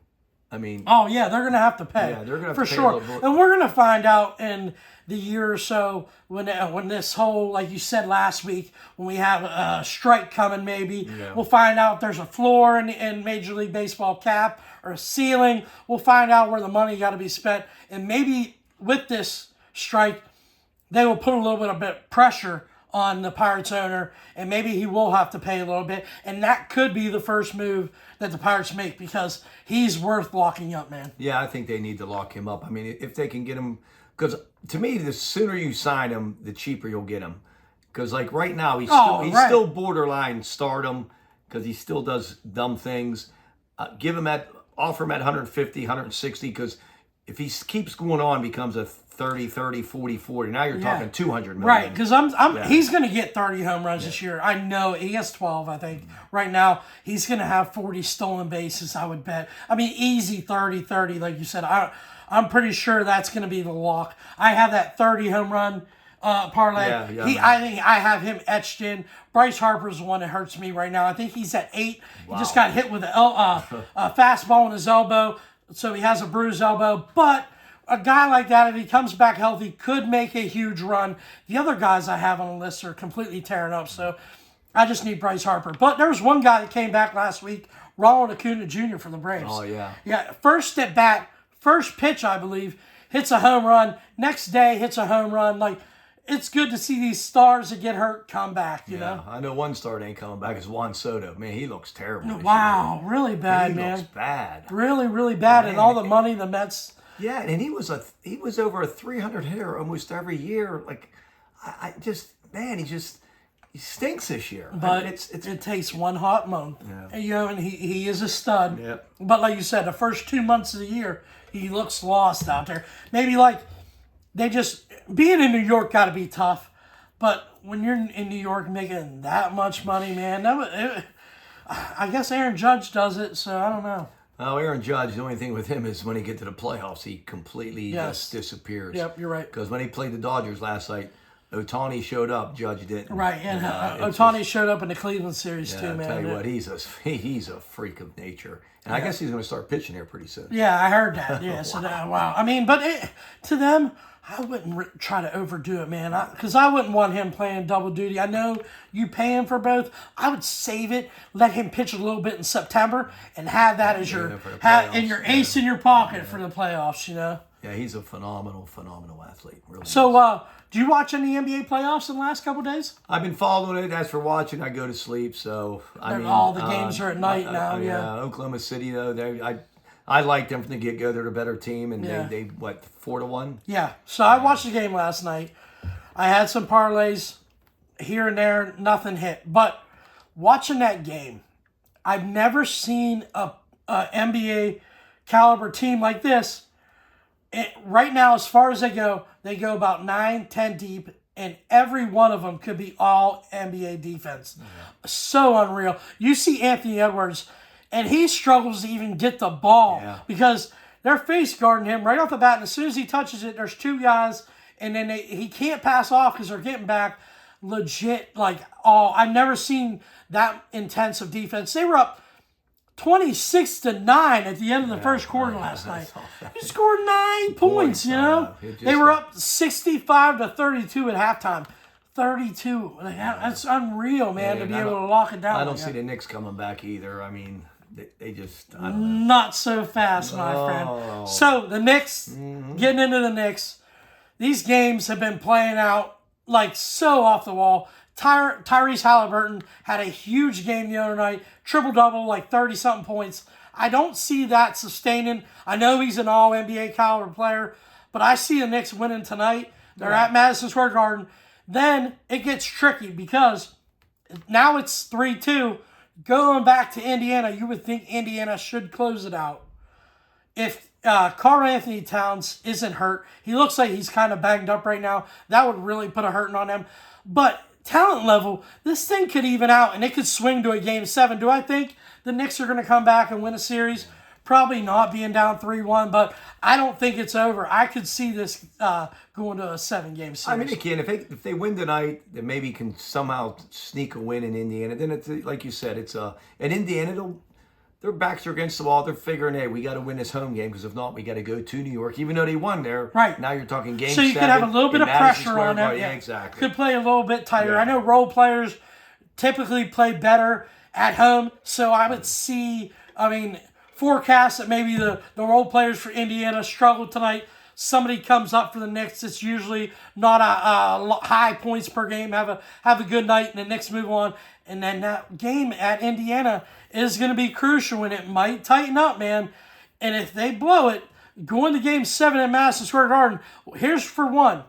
B: I mean,
A: oh yeah, they're gonna have to pay.
B: Yeah, they're gonna have
A: for
B: to pay
A: sure,
B: a little bit.
A: and we're gonna find out in the year or so when this whole, like you said last week, when we have a strike coming, maybe we'll find out if there's a floor in Major League Baseball cap or a ceiling. We'll find out where the money got to be spent, and maybe with this strike, they will put a little bit of pressure on the Pirates owner, and maybe he will have to pay a little bit, and that could be the first move that the Pirates make because he's worth locking up, man.
B: Yeah, I think they need to lock him up. I mean, if they can get him, because to me, the sooner you sign him, the cheaper you'll get him. Because like right now, he's still borderline stardom because he still does dumb things. Offer him at 150, 160, because if he keeps going on, becomes a 30, 40. Now you're talking 200 million.
A: Right, because he's going to get 30 home runs this year. I know he has 12, I think. Right now, he's going to have 40 stolen bases, I would bet. I mean, easy 30, like you said. I'm pretty sure that's going to be the lock. I have that 30 home run parlay. I think I have him etched in. Bryce Harper's the one that hurts me right now. I think he's at 8. Wow. He just got hit with a fastball in his elbow, so he has a bruised elbow. But a guy like that, if he comes back healthy, could make a huge run. The other guys I have on the list are completely tearing up, so I just need Bryce Harper. But there was one guy that came back last week, Ronald Acuna Jr. for the Braves.
B: Oh, yeah.
A: Yeah, first at bat, first pitch, I believe, hits a home run. Next day, hits a home run. Like, it's good to see these stars that get hurt come back, you know?
B: I know one star that ain't coming back is Juan Soto. Man, he looks terrible.
A: Wow, really bad, man.
B: He looks bad.
A: Really, really bad. Man, and all the money the Mets...
B: Yeah, and he was over a 300 hitter almost every year. Like, he stinks this year.
A: But I mean, it takes one hot month.
B: Yeah.
A: You know, and he is a stud.
B: Yeah.
A: But like you said, the first 2 months of the year, he looks lost out there. Maybe like being in New York got to be tough. But when you're in New York making that much money, man, I guess Aaron Judge does it. So I don't know.
B: Oh, Aaron Judge, the only thing with him is when he get to the playoffs, he completely just disappears.
A: Yep, you're right.
B: Because when he played the Dodgers last night, Ohtani showed up, Judge didn't.
A: Right, and Ohtani showed up in the Cleveland series too, man.
B: I'll tell you what, he's a freak of nature. And I guess he's going to start pitching here pretty soon.
A: Yeah, I heard that. Yeah, so wow. I mean, but to them, I wouldn't try to overdo it, man. Because I wouldn't want him playing double duty. I know you pay him for both. I would save it, let him pitch a little bit in September, and have that as your ace in your pocket for the playoffs.
B: Yeah, he's a phenomenal athlete. Really.
A: So, do you watch any NBA playoffs in the last couple of days?
B: I've been following it. As for watching, I go to sleep. So
A: all the games are at night now. Yeah.
B: Oklahoma City though, I like them from the get go. They're a better team, and they 4-1.
A: Yeah. So I watched the game last night. I had some parlays here and there. Nothing hit. But watching that game, I've never seen a NBA caliber team like this. Right now, as far as they go about 9, 10 deep, and every one of them could be all NBA defense. Mm-hmm. So unreal. You see Anthony Edwards, and he struggles to even get the ball because they're face guarding him right off the bat. And as soon as he touches it, there's two guys, and then he can't pass off because they're getting back legit. I've never seen that intense of defense. They were up 26-9 at the end of the first quarter last night. He scored 9 points, They were up 65-32 at halftime. 32. That's unreal, man, to be able to lock it down.
B: I don't see the Knicks coming back either. I mean, they just... I don't know.
A: Not so fast, my friend. So, the Knicks, getting into the Knicks, these games have been playing out so off the wall. Tyrese Halliburton had a huge game the other night, triple-double, 30-something points. I don't see that sustaining. I know he's an all-NBA caliber player, but I see the Knicks winning tonight. They're at Madison Square Garden. Then it gets tricky because now it's 3-2. Going back to Indiana, you would think Indiana should close it out. If Karl Anthony Towns isn't hurt, he looks like he's kind of banged up right now. That would really put a hurting on them. But talent level, this thing could even out and it could swing to a game 7. Do I think the Knicks are going to come back and win a series? Probably not, being down 3-1, but I don't think it's over. I could see this going to a 7-game series.
B: I mean, they can. If they win tonight, they maybe can somehow sneak a win in Indiana. Then it's like you said, in Indiana, their backs are against the wall. They're figuring, hey, we got to win this home game because if not, we got to go to New York. Even though they won there,
A: right
B: now you're talking game 7.
A: So you could have a little bit of pressure on them.
B: Yeah, exactly.
A: Could play a little bit tighter. Yeah. I know role players typically play better at home, so I would see. Forecast that maybe the role players for Indiana struggle tonight. Somebody comes up for the Knicks. It's usually not a high points per game. Have a good night, and the Knicks move on. And then that game at Indiana is going to be crucial, and it might tighten up, man. And if they blow it, going to Game 7 at Madison Square Garden, here's for one.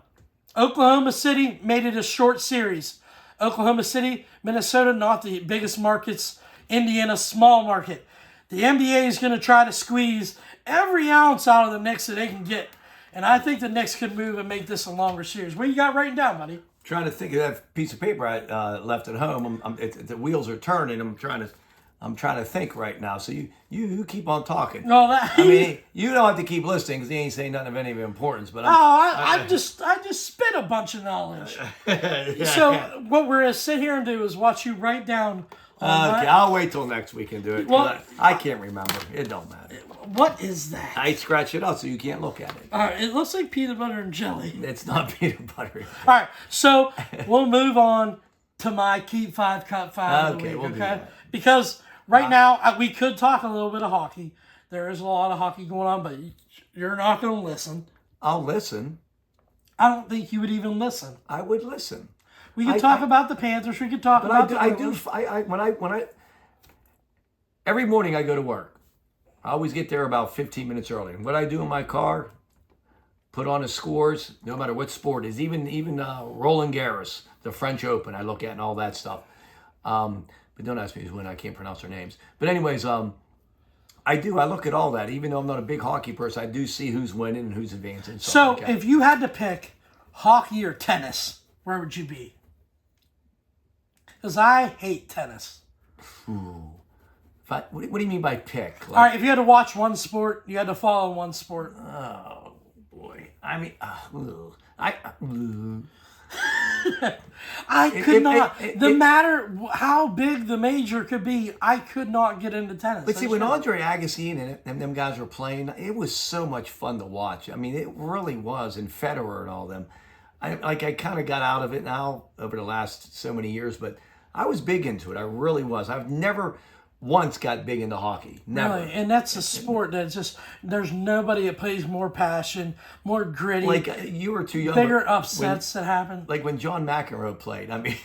A: Oklahoma City made it a short series. Oklahoma City, Minnesota, not the biggest markets. Indiana, small market. The NBA is going to try to squeeze every ounce out of the Knicks that they can get. And I think the Knicks could move and make this a longer series. What you got written down, buddy?
B: Trying to think of that piece of paper I left at home. The wheels are turning. I'm trying to think right now. So you keep on talking.
A: No,
B: you don't have to keep listening because he ain't saying nothing of any importance. But
A: I just spit a bunch of knowledge. So what we're going to sit here and do is watch you write down.
B: Okay, I'll wait till next week and do it. Well, I can't remember. It don't matter.
A: What is that?
B: I scratch it out so you can't look at it.
A: All right, it looks like peanut butter and jelly.
B: It's not peanut butter.
A: All right, so we'll move on to my Keep 5, Cut 5 of the week,
B: we'll do that.
A: Because right now, we could talk a little bit of hockey. There is a lot of hockey going on, but you're not going to listen.
B: I'll listen.
A: I don't think you would even listen.
B: I would listen.
A: We could talk about the Panthers. We could talk about
B: every morning I go to work. I always get there about 15 minutes early. And what I do in my car, put on the scores, no matter what sport it is, even Roland Garros, the French Open, I look at and all that stuff. But don't ask me who's winning. I can't pronounce their names. But anyways, I look at all that. Even though I'm not a big hockey person, I do see who's winning and who's advancing.
A: So if you had to pick hockey or tennis, where would you be? Because I hate tennis.
B: Ooh. What do you mean by pick?
A: All right, if you had to watch one sport, you had to follow one sport.
B: Oh, boy.
A: I could not. No matter how big the major could be, I could not get into tennis.
B: But see, when Andre Agassi and them guys were playing, it was so much fun to watch. I mean, it really was. And Federer and all them. I kind of got out of it now over the last so many years, but I was big into it. I really was. I've never once got big into hockey. Never.
A: Really? And that's a sport that's just, there's nobody that plays more passion, more gritty.
B: Like, you were too young.
A: Bigger upsets that happen.
B: Like when John McEnroe played. I mean,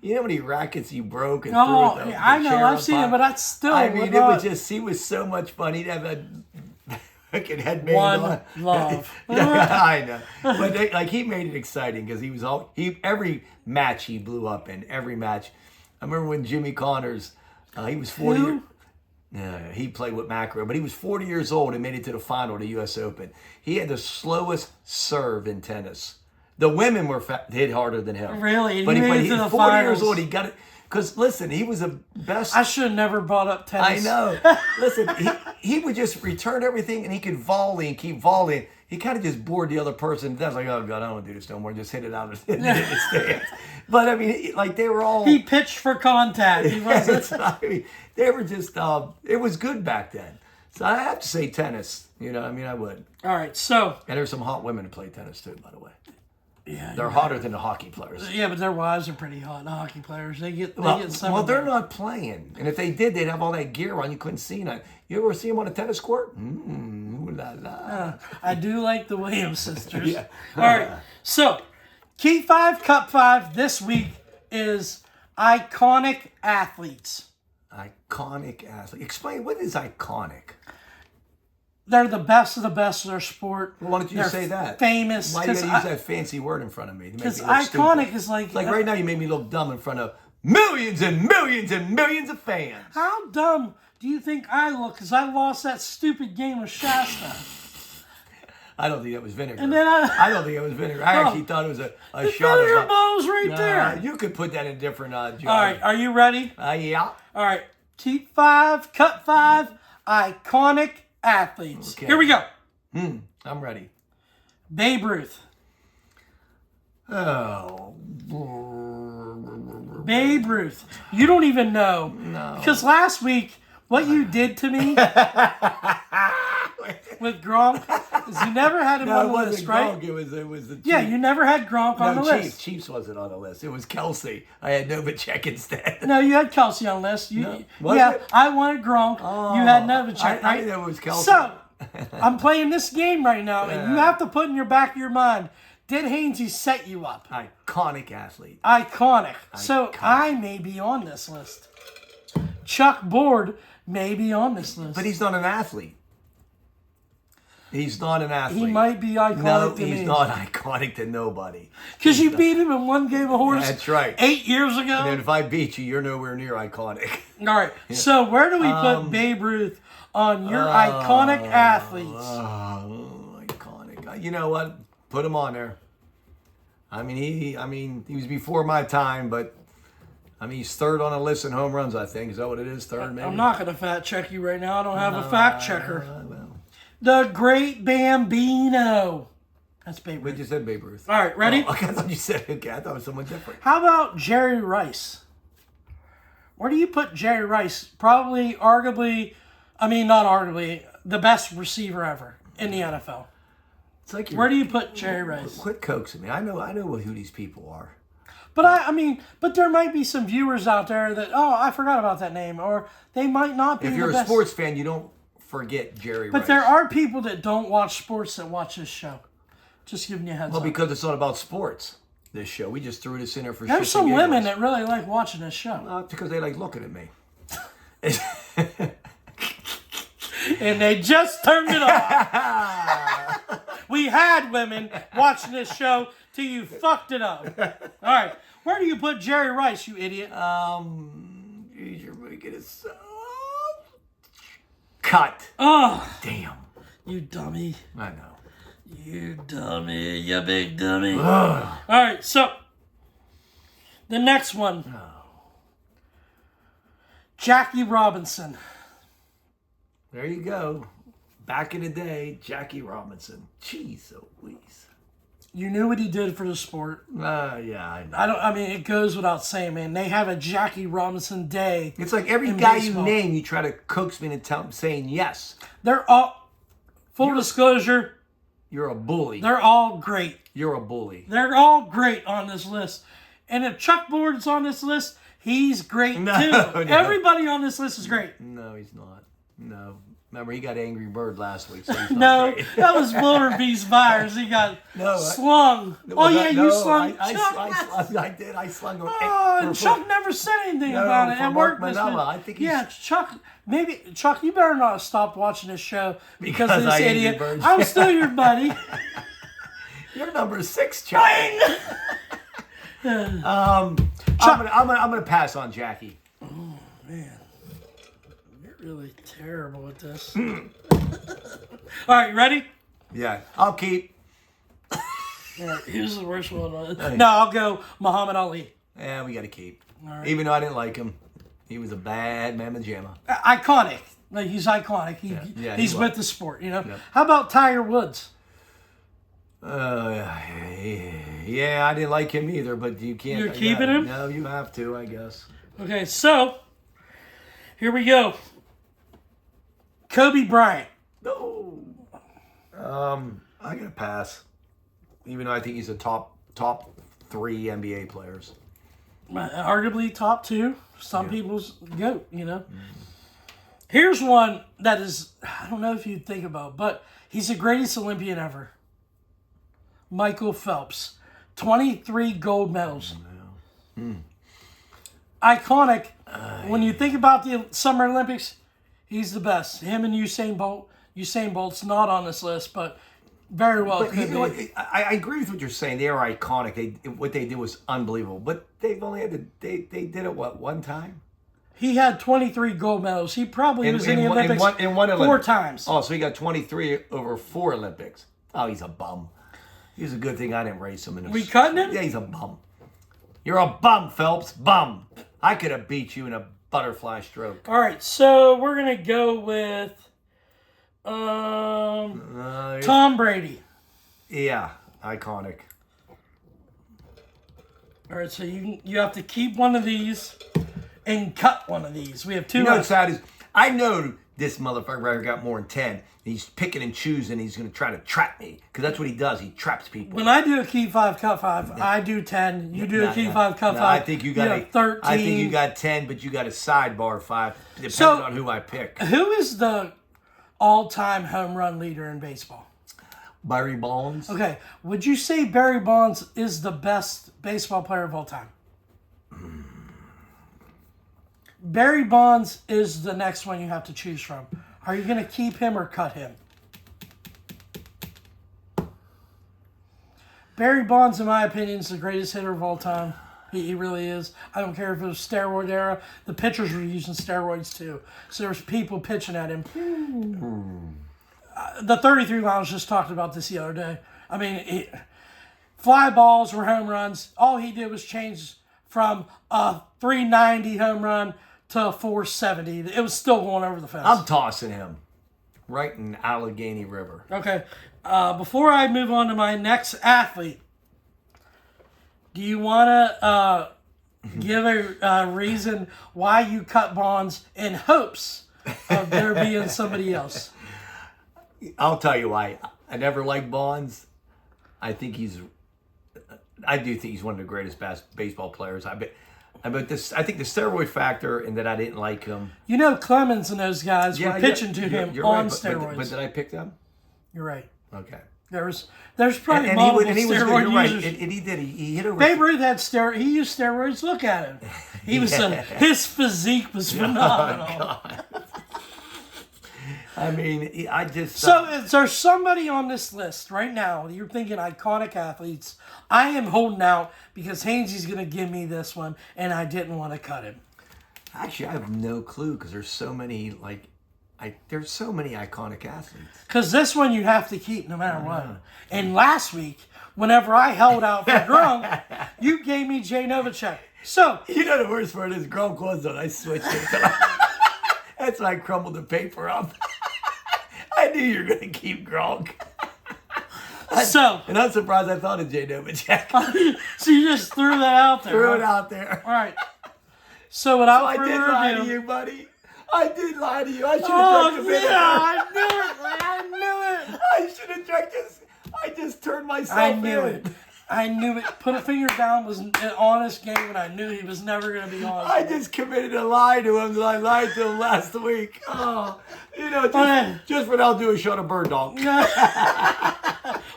B: you know how many rackets he broke and
A: oh,
B: threw
A: I know. I've seen it, but that's still.
B: I mean, it was just, he was so much fun. He'd have a fucking headband
A: on. Love.
B: Yeah, I know. But he made it exciting because every match he blew up in, every match. I remember when Jimmy Connors, he was 40. He played with McEnroe, but he was 40 years old and made it to the final of the U.S. Open. He had the slowest serve in tennis. The women hit harder than him.
A: Really?
B: But he
A: made it to the
B: 40
A: finals.
B: years old. He got it. Because, listen, he was the best.
A: I should have never brought up tennis.
B: I know. Listen, he would just return everything, and he could volley and keep volleying. He kind of just bored the other person. That's like, oh, God, I don't want to do this no more. Just hit it out of the stands. But, I mean, like, they were all...
A: He pitched for contact. He wasn't...
B: I mean, they were just... it was good back then. So I have to say tennis. You know, I mean, I would.
A: All right, so...
B: And there's some hot women who play tennis, too, by the way.
A: Yeah,
B: they're hotter than the hockey players.
A: Yeah, but their wives are pretty hot. The hockey players, they get some.
B: Well, they're not playing, and if they did, they'd have all that gear on. You couldn't see them. You ever see them on a tennis court? Ooh la la.
A: I do like the Williams sisters.
B: Yeah.
A: All right, so Key 5, Cup 5 this week is iconic athletes.
B: Iconic athlete. Explain, what is iconic?
A: They're the best of their sport.
B: Well, why don't you say that?
A: Famous.
B: Why do you gotta use that fancy word in front of me?
A: Because iconic stupid. Is like
B: right now you made me look dumb in front of millions and millions and millions of fans.
A: How dumb do you think I look? Because I lost that stupid game of Shasta.
B: I don't think that was Vinegar.
A: And then
B: I don't think it was Vinegar. I actually thought it was a shot of...
A: Vinegar ball's right there.
B: You could put that in different jars.
A: All right, are you ready?
B: Yeah.
A: All right, Keep 5, Cut 5, iconic athletes. Okay. Here we go.
B: I'm ready.
A: Babe Ruth.
B: Oh.
A: Babe Ruth. You don't even know.
B: No.
A: Because last week, what you did to me with Gronk is you never had him on the list, right?
B: Gronk. It was the Chiefs.
A: Yeah, you never had Gronk on the list.
B: Chiefs wasn't on the list. It was Kelsey. I had Novacek instead.
A: No, you had Kelsey on the list. I wanted Gronk. You had Novacek, right?
B: I didn't know it was Kelsey.
A: So, I'm playing this game right now, and you have to put in your back of your mind, did Hainsey set you up?
B: Iconic athlete.
A: Iconic. So, I may be on this list. Chuck Board may be on this list.
B: But he's not an athlete. He's not an athlete.
A: He might be iconic to me.
B: No, he's not iconic to nobody.
A: Because you beat him in one game of horse.
B: That's right.
A: 8 years ago.
B: And then if I beat you, you're nowhere near iconic.
A: All right. Yeah. So where do we put Babe Ruth on your iconic athletes?
B: Iconic. You know what? Put him on there. I mean, he was before my time, but I mean, he's third on the list in home runs, I think. Is that what it is? Third, maybe?
A: I'm not going to fact check you right now. I don't have a fact checker. The Great Bambino. That's Babe Ruth.
B: We just said Babe Ruth.
A: All right, ready?
B: Oh, okay, I thought you said, okay, I thought it was someone different.
A: How about Jerry Rice? Where do you put Jerry Rice? Probably, arguably, not arguably, the best receiver ever in the NFL.
B: It's like
A: where do you put Jerry Rice?
B: Quit coaxing me. I know who these people are.
A: But but there might be some viewers out there that, I forgot about that name, or they might not be.
B: If you're
A: the best.
B: A sports fan, you don't forget Jerry Rice.
A: But there are people that don't watch sports that watch this show. Just giving you a heads up.
B: Well, because it's not about sports, this show. We just threw this in there for
A: There's some women that really like watching this show.
B: Because they like looking at me.
A: And they just turned it off. We had women watching this show till you fucked it up. All right. Where do you put Jerry Rice, you idiot?
B: You're making it so... Cut.
A: Oh.
B: Damn.
A: You dummy.
B: I know.
A: You dummy. You big dummy. All right. So, the next one.
B: Oh.
A: Jackie Robinson.
B: There you go. Back in the day, Jackie Robinson. Jeez Louise.
A: You knew what he did for the sport.
B: Yeah, I know.
A: I mean, it goes without saying, man. They have a Jackie Robinson day.
B: It's like every
A: in
B: guy
A: baseball.
B: you name, you try to coax me into saying yes.
A: They're all, full disclosure,
B: You're a bully.
A: they're all great.
B: You're a bully.
A: They're all great on this list. And if Chuck Board's on this list, he's great
B: No,
A: too.
B: no.
A: Everybody on this list is great.
B: No, he's not. No. Remember, he got Angry Bird last week, so he's not
A: No,
B: great.
A: that was Buller Beast Myers. He got slung. You slung Chuck.
B: I did. I slung him.
A: Oh, and Chuck never said anything about it.
B: for
A: At
B: Mark
A: work,
B: Manella. I think he's...
A: Chuck. Maybe Chuck, you better not stop watching this show because of
B: Because
A: this
B: I Angry
A: idiot.
B: Birds.
A: I'm still your buddy.
B: You're number 6, Chuck.
A: Chuck.
B: I'm gonna pass on Jackie.
A: Oh man, you're really terrible at this. All right, ready?
B: Yeah, I'll keep.
A: All right, here's the worst one. No, I'll go Muhammad Ali.
B: Yeah, we got to keep.
A: Right.
B: Even though I didn't like him, he was a bad mamma jamma.
A: Iconic. Like he's iconic.
B: Yeah,
A: He's
B: he
A: with
B: was.
A: the sport. You know.
B: Yep.
A: How about Tiger Woods?
B: Yeah, I didn't like him either, but you can't.
A: You're keeping him?
B: No, you have to, I guess.
A: Okay, so here we go. Kobe Bryant.
B: No. I gotta pass. Even though I think he's a top 3 NBA players.
A: Arguably top 2. Some people's GOAT, you know. Here's one that is, I don't know if you'd think about, but he's the greatest Olympian ever. Michael Phelps. 23 gold medals. Iconic. When you think about the Summer Olympics, he's the best. Him and Usain Bolt. Usain Bolt's not on this list, but very well
B: But
A: could
B: you know
A: be.
B: what? I agree with what you're saying. They are iconic. What they did was unbelievable. But they've only had to, they did it one time?
A: He had 23 gold medals. He probably was in the Olympics
B: in one
A: 4
B: Olympics.
A: times.
B: Oh, so he got 23 over 4 Olympics. Oh, he's a bum. He's a good thing I didn't race him.
A: We cutting him?
B: Yeah, he's a bum. You're a bum, Phelps. Bum. I could have beat you in a butterfly stroke.
A: All right, so we're going to go with Tom Brady.
B: Yeah, iconic.
A: All right, so you have to keep one of these and cut one of these. We have 2
B: You know
A: left.
B: what's sad is I know this motherfucker got more than 10. He's picking and choosing. He's going to try to trap me because that's what he does. He traps people.
A: When I do a keep 5, cut 5, I do 10. You do a keep 5, cut 5.
B: I think you got
A: have 13.
B: I think you got 10, but you got a sidebar 5, depending
A: So-
B: on who I pick.
A: Who is the all-time home run leader in baseball?
B: Barry Bonds.
A: Okay, would you say Barry Bonds is the best baseball player of all time? Barry Bonds is the next one you have to choose from. Are you going to keep him or cut him? Barry Bonds, in my opinion, is the greatest hitter of all time. He really is. I don't care if it was steroid era. The pitchers were using steroids too. So there's people pitching at him. The 33 Lounge just talked about this the other day. I mean, fly balls were home runs. All he did was change from a 390 home run to a 470. It was still going over the fence.
B: I'm tossing him right in Allegheny River.
A: Okay. Before I move on to my next athlete, do you want to give a reason why you cut Bonds in hopes of there being somebody else?
B: I'll tell you why. I never liked Bonds. I do think he's one of the greatest baseball players. I think the steroid factor and that I didn't like him.
A: You know, Clemens and those guys were pitching to him
B: you're
A: on
B: right,
A: steroids.
B: But did I pick them?
A: You're right.
B: Okay.
A: There's probably multiple steroid users.
B: And he did. He hit over.
A: Babe Ruth had steroids. He used steroids. Look at him. He was his physique was phenomenal.
B: Oh, I mean, I just.
A: So is there somebody on this list right now that you're thinking iconic athletes? I am holding out because Hainsey's going to give me this one, and I didn't want to cut him.
B: Actually, I have no clue because there's so many there's so many iconic athletes.
A: Because this one you have to keep no matter what. And last week, whenever I held out for Gronk, you gave me Jay Novacek. So
B: You know the worst part is Gronk was on. I switched it. That's why I crumbled the paper up. I knew you were going to keep Gronk.
A: So,
B: And I'm surprised I thought of J. Novacek.
A: so you just threw that out there.
B: Threw
A: huh?
B: it out there.
A: All right. So without
B: I
A: further
B: did lie
A: ado,
B: to you, buddy. I did lie to you. I should have
A: oh
B: drank the
A: yeah,
B: vinegar.
A: I knew it. I knew it.
B: I should have drank this. I just turned myself
A: I
B: in.
A: knew it. I knew it. Put a finger down was an honest game, and I knew he was never going to be honest.
B: I just committed a lie to him that I lied to him last week. Oh, just for I'll do a shot of bird dog.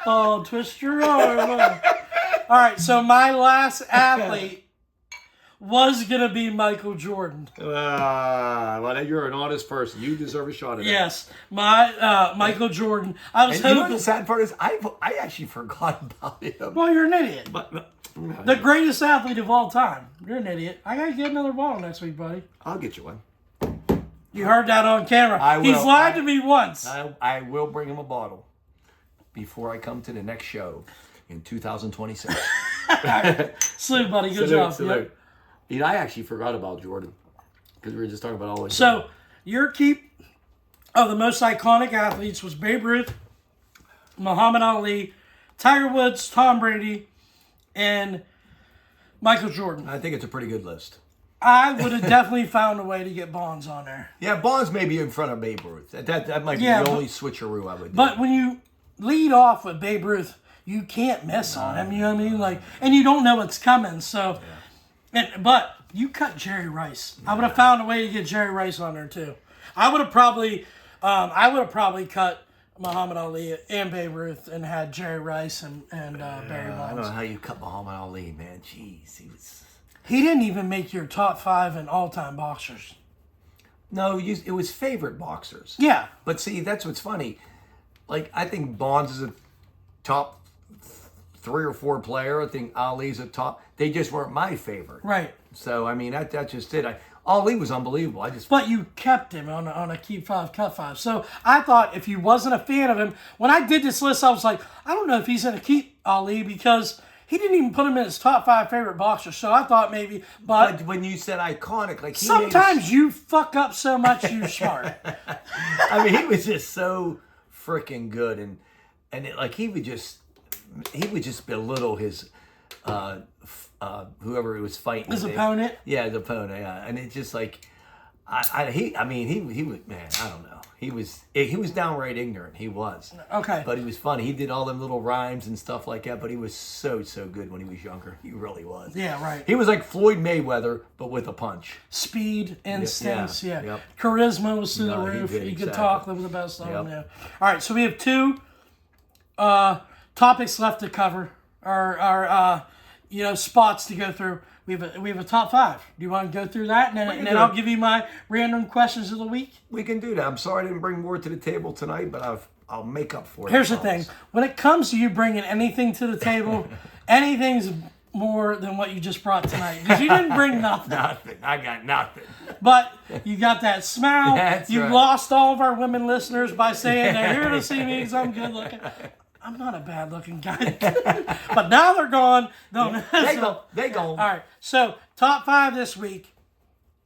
A: Oh, twist your arm. All right, so my last athlete was going to be Michael Jordan.
B: Well, you're an honest person. You deserve a shot of that.
A: Yes, my Michael Jordan. I was
B: And you know
A: hoping.
B: the sad part is, I actually forgot about him.
A: Well, you're an idiot.
B: But
A: The greatest athlete of all time. You're an idiot. I got to get another bottle next week, buddy.
B: I'll get you one.
A: You heard that on camera.
B: I will.
A: He's lied to me once.
B: I will bring him a bottle before I come to the next show in 2026.
A: Salute, buddy. Good
B: Salute,
A: job.
B: salute.
A: Yep.
B: You know, I actually forgot about Jordan because we were just talking about all this.
A: So, your keep of the most iconic athletes was Babe Ruth, Muhammad Ali, Tiger Woods, Tom Brady, and Michael Jordan.
B: I think it's a pretty good list.
A: I would have definitely found a way to get Bonds on there.
B: Yeah, Bonds may be in front of Babe Ruth. That might be
A: Yeah,
B: the only switcheroo I would do.
A: But when you lead off with Babe Ruth, you can't miss on him. You know what I mean? Like, and you don't know what's coming. So, but you cut Jerry Rice. I would have found a way to get Jerry Rice on there too. I would have probably cut Muhammad Ali and Babe Ruth and had Jerry Rice and Barry
B: I don't know
A: Bonds.
B: how you cut Muhammad Ali, man. Jeez,
A: He didn't even make your top 5 in all-time boxers.
B: No, it was favorite boxers.
A: Yeah.
B: But see, that's what's funny. Like, I think Bonds is a top 3 or 4 player. I think Ali's a top. They just weren't my favorite.
A: Right.
B: So, I mean, that just did. Ali was unbelievable.
A: But you kept him on a keep 5, cut 5. So I thought if you wasn't a fan of him, when I did this list, I was like, I don't know if he's going to keep Ali because he didn't even put him in his top 5 favorite boxers. So I thought maybe, but
B: when you said iconic, like
A: sometimes you fuck up so much you're smart.
B: I mean, he was just so freaking good, and he would just belittle his whoever he was fighting.
A: His opponent?
B: Yeah, his opponent. Yeah, and it's just like, he was, man. I don't know. He was downright ignorant. He was.
A: Okay.
B: But he was funny. He did all them little rhymes and stuff like that. But he was so good when he was younger. He really was.
A: Yeah, right.
B: He was like Floyd Mayweather, but with a punch.
A: Speed, instincts, yeah.
B: Yep.
A: Charisma was through
B: No,
A: the
B: he
A: roof.
B: did,
A: He could
B: exactly.
A: talk, live the best of them.
B: Yep.
A: Yeah. All right, so we have 2 topics left to cover, our spots to go through. We have a top 5. Do you want to go through that, and then I'll give you my random questions of the week?
B: We can do that. I'm sorry I didn't bring more to the table tonight, but I'll make up for it.
A: Here's the thing: when it comes to you bringing anything to the table, anything's more than what you just brought tonight because you didn't bring nothing.
B: Nothing. I got nothing.
A: But you got that smile.
B: That's
A: You
B: right.
A: lost all of our women listeners by saying they're here to see me because I'm good looking. I'm not a bad looking guy. But now they're gone.
B: They go.
A: All right. So top 5 this week.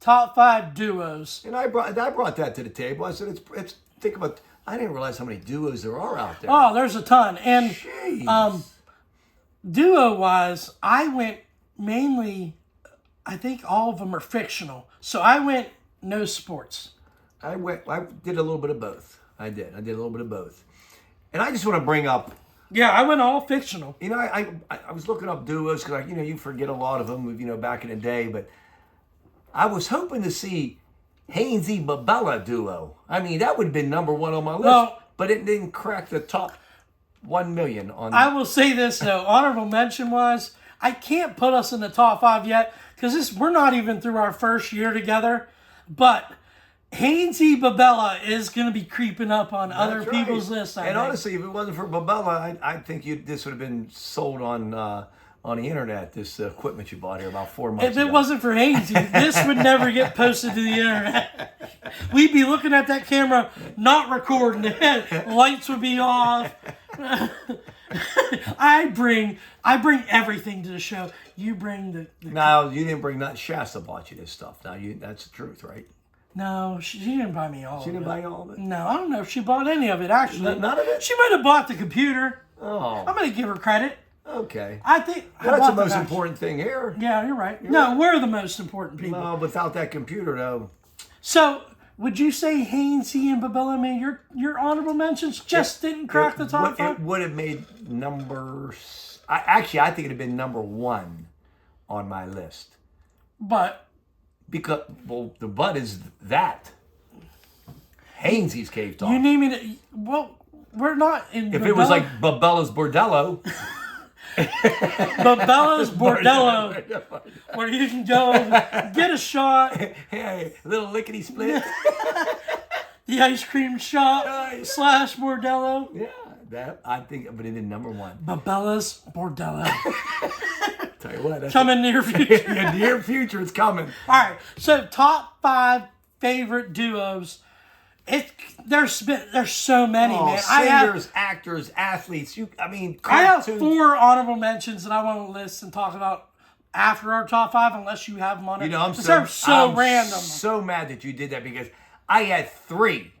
A: Top 5 duos.
B: And I brought that to the table. I said it's think about. I didn't realize how many duos there are out there.
A: Oh, there's a ton. And
B: Jeez.
A: duo wise, I went mainly. I think all of them are fictional. So I went no sports.
B: I did a little bit of both. I did a little bit of both. And I just want to bring up.
A: Yeah, I went all fictional.
B: You know, I was looking up duos because you forget a lot of them, back in the day. But I was hoping to see Hainsey Babella duo. I mean, that would have been number 1 on my list.
A: Well,
B: but it didn't crack the top 1 million on.
A: I will say this though, honorable mention wise, I can't put us in the top 5 yet because we're not even through our first year together. But Hainsey Babella is going to be creeping up on other
B: That's
A: people's
B: right.
A: lists.
B: And honestly, if it wasn't for Babella, I think this would have been sold on the internet. This equipment you bought here about 4 months
A: If
B: ago.
A: it wasn't for Hainsey, this would never get posted to the internet. We'd be looking at that camera, not recording it. Lights would be off. I bring everything to the show. You bring the
B: No, you didn't bring that. Shasta bought you this stuff. Now that's the truth, right?
A: No, she didn't buy me all of it.
B: She didn't buy all of it.
A: No, I don't know if she bought any of it, actually.
B: None of it?
A: She might have bought the computer.
B: Oh,
A: I'm going to give her credit.
B: okay.
A: I think
B: Well, that's the most important thing here.
A: Yeah, you're right. No, we're the most important people.
B: Well, without that computer, though.
A: So, would you say Hainsey and Babella made your honorable mentions? Just didn't crack the top five?
B: It would have made I think it'd have been number 1 on my list.
A: But
B: Because, well, the but is that. Hainsey's Cave Talk.
A: you need me to... Well, we're not in
B: If it was like Babella's Bordello.
A: Babella's Bordello, where you can go get a shot,
B: Hey, little lickety split.
A: the ice cream shop / Bordello.
B: Yeah, that I think it would have been number 1.
A: Babella's Bordello.
B: Tell you what, that's
A: Coming near future.
B: in the near future, it's coming.
A: All right, so top 5 favorite duos. There's so many, man.
B: Singers, actors, athletes.
A: I have
B: cartoons.
A: 4 honorable mentions that I want to list and talk about after our top 5, unless you have them on it.
B: I'm
A: so random.
B: So mad that you did that because I had 3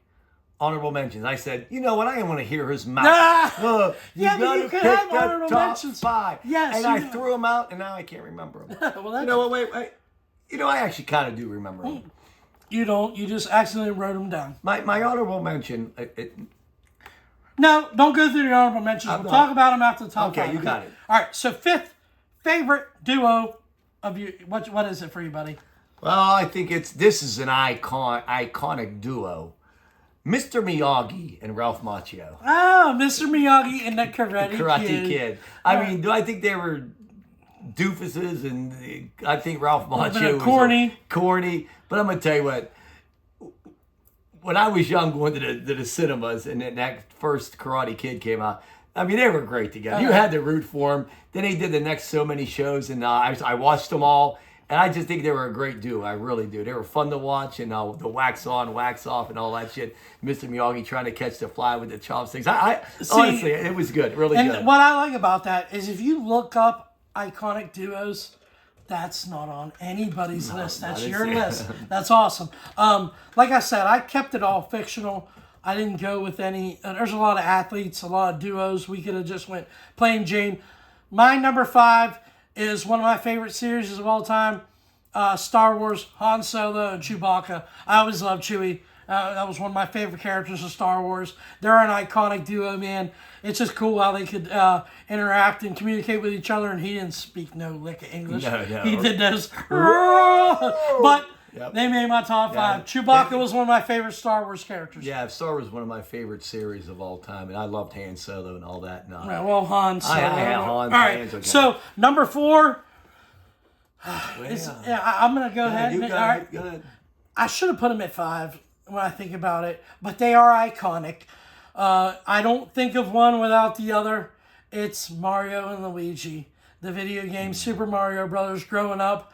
B: honorable mentions. I said, you know what? I didn't want to hear his mouth.
A: Yeah, but you
B: gotta
A: can
B: pick
A: have
B: the
A: honorable
B: top
A: mentions.
B: 5.
A: Yes,
B: and
A: you
B: I
A: know.
B: threw them out, and now I can't remember them.
A: Well,
B: You know what? Wait. I actually kind of do remember them.
A: You don't. You just accidentally wrote them down.
B: My honorable mention.
A: No, don't go through the honorable mentions. We'll talk about them after the top 5.
B: Okay, you got it.
A: All right, so 5th favorite duo of you. What is it for you, buddy?
B: Well, I think this is an iconic duo. Mr. Miyagi and Ralph Macchio.
A: Oh, Mr. Miyagi and the Karate
B: Kid. I mean, do I think they were doofuses? And I think Ralph Macchio was corny. But I'm going to tell you what. When I was young going to the cinemas and then that first Karate Kid came out, I mean, they were great together. You had to root for them. Then they did the next so many shows, and I watched them all. And I just think they were a great duo. I really do. They were fun to watch, and the wax on, wax off, and all that shit. Mr. Miyagi trying to catch the fly with the chopsticks. Honestly, it was good, really good.
A: And what I like about that is if you look up iconic duos, that's not on anybody's list. That's your list. That's awesome. Like I said, I kept it all fictional. I didn't go with any. There's a lot of athletes, a lot of duos. We could have just went plain Jane. My number 5 is one of my favorite series of all time, Star Wars, Han Solo and Chewbacca. I always loved Chewie. That was one of my favorite characters of Star Wars. They're an iconic duo, man. It's just cool how they could interact and communicate with each other, and he didn't speak no lick of English.
B: No.
A: He did those. But they made my top 5. Chewbacca was one of my favorite Star Wars characters.
B: Yeah, Star Wars is one of my favorite series of all time, and I loved Han Solo and all that. No.
A: Yeah, well, Han Solo.
B: Han.
A: All right,
B: Han's okay.
A: so number 4.
B: Well,
A: I'm going to go ahead.
B: Go ahead.
A: I should have put them at 5 when I think about it, but they are iconic. I don't think of one without the other. It's Mario and Luigi, the video game Super Mario Brothers. Growing up,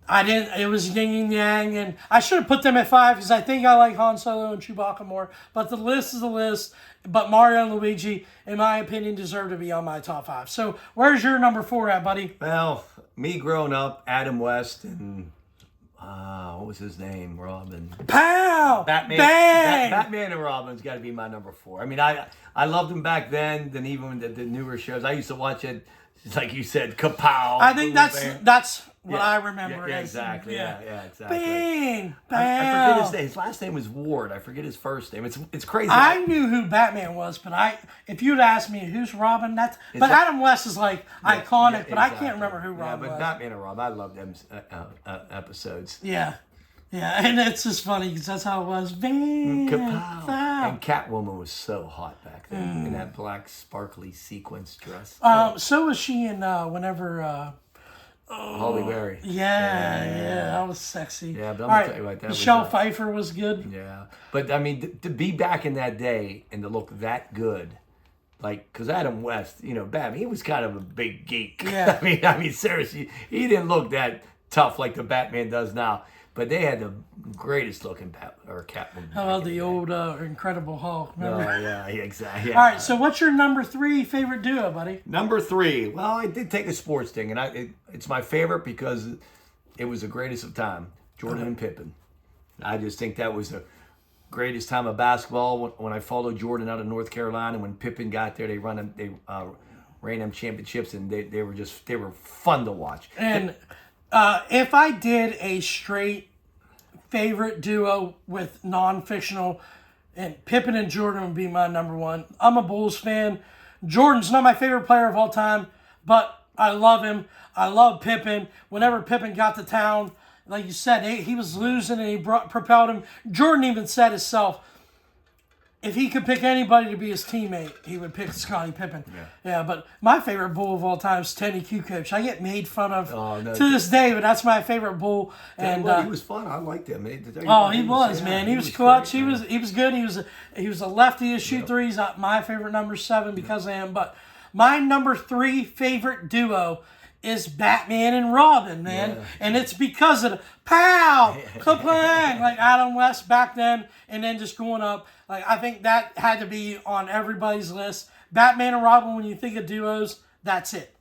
A: it was yin and yang, and I should have put them at 5 because I think I like Han Solo and Chewbacca more. But the list is the list. But Mario and Luigi, in my opinion, deserve to be on my top 5. So where's your number 4 at, buddy?
B: Well, me growing up, Adam West and what was his name? Robin.
A: Pow!
B: Batman.
A: Bang!
B: Batman and Robin's got to be my number 4. I mean, I loved him back then. Then even the newer shows, I used to watch it. It's like you said, kapow.
A: I think
B: boom,
A: that's what I remember.
B: Yeah,
A: as.
B: exactly. Yeah, exactly.
A: Bang!
B: I forget his
A: Bang!
B: name. His last name was Ward. I forget his first name. It's crazy.
A: I knew who Batman was, but if you'd asked me who's Robin, Adam West is like iconic, but I can't remember who Robin was.
B: Batman and Robin, I love them episodes.
A: Yeah, and it's just funny because that's how it was. Bang!
B: Kapow.
A: Pow.
B: And Catwoman was so hot back then in that black sparkly sequence dress.
A: So was she in whenever.
B: Holly Berry.
A: Yeah, that was sexy.
B: Yeah, but I'm
A: All
B: gonna
A: right,
B: tell you what, that
A: Michelle
B: was,
A: Pfeiffer was good.
B: Yeah, but I mean, to be back in that day and to look that good, like, because Adam West, Batman, he was kind of a big geek.
A: Yeah.
B: I mean, seriously, he didn't look that tough like the Batman does now. But they had the greatest looking Catwoman.
A: How about the old Incredible Hulk? Remember?
B: Oh, yeah, exactly.
A: All right, so what's your number 3 favorite duo, buddy?
B: Number 3. Well, I did take a sports thing, and it's my favorite because it was the greatest of time. Jordan and Pippen. I just think that was greatest time of basketball when I followed Jordan out of North Carolina. When Pippen got there, they ran them championships, and they were fun to watch.
A: And if I did a straight favorite duo with non-fictional, and Pippen and Jordan would be my number one. I'm a Bulls fan. Jordan's not my favorite player of all time, but I love him. I love Pippen. Whenever Pippen got to town, like you said, he was losing and he propelled him. Jordan even said himself, if he could pick anybody to be his teammate, he would pick Scottie Pippen. Yeah, but my favorite Bull of all time is Teddy Kukoc. I get made fun of to this day, but that's my favorite Bull. And
B: he was fun. I liked him.
A: He was, man. He was clutch. Great, he was good. He was a lefty to shoot threes. My favorite number 7 because of him. But my number 3 favorite duo is Batman and Robin, man. Yeah. And it's because of the pow, kaplang, like Adam West back then, and then just going up. Like, I think that had to be on everybody's list. Batman and Robin, when you think of duos, that's it.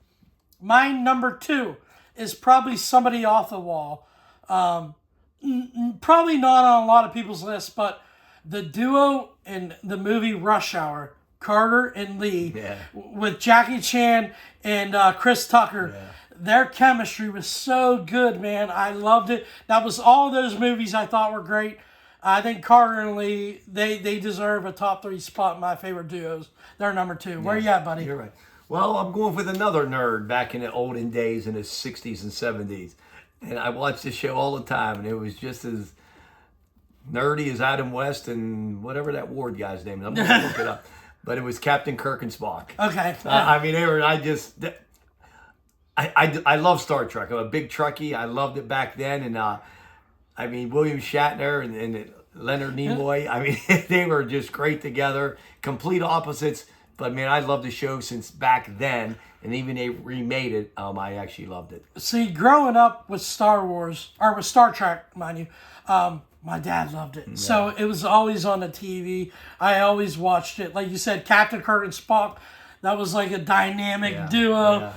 A: My number 2 is probably somebody off the wall. Probably not on a lot of people's lists, but the duo in the movie Rush Hour, Carter and Lee, with Jackie Chan and Chris Tucker. Yeah. Their chemistry was so good, man. I loved it. That was all those movies I thought were great. I think Carter and Lee, they deserve a top 3 spot in my favorite duos. They're number 2. Where you at, buddy?
B: You're right. Well, I'm going with another nerd back in the olden days in the 60s and 70s. And I watched this show all the time, and it was just as nerdy as Adam West and whatever that Ward guy's name is. I'm going to look it up. But it was Captain Kirk and Spock.
A: Okay.
B: I mean, I love Star Trek. I'm a big Trekkie. I loved it back then. And, I mean, William Shatner and Leonard Nimoy, I mean, they were just great together. Complete opposites. But, man, I loved the show since back then. And even they remade it. I actually loved it.
A: See, growing up with Star Wars, or with Star Trek, mind you, my dad loved it. Yeah. So it was always on the TV. I always watched it. Like you said, Captain Kirk and Spock, that was like a dynamic duo. Yeah.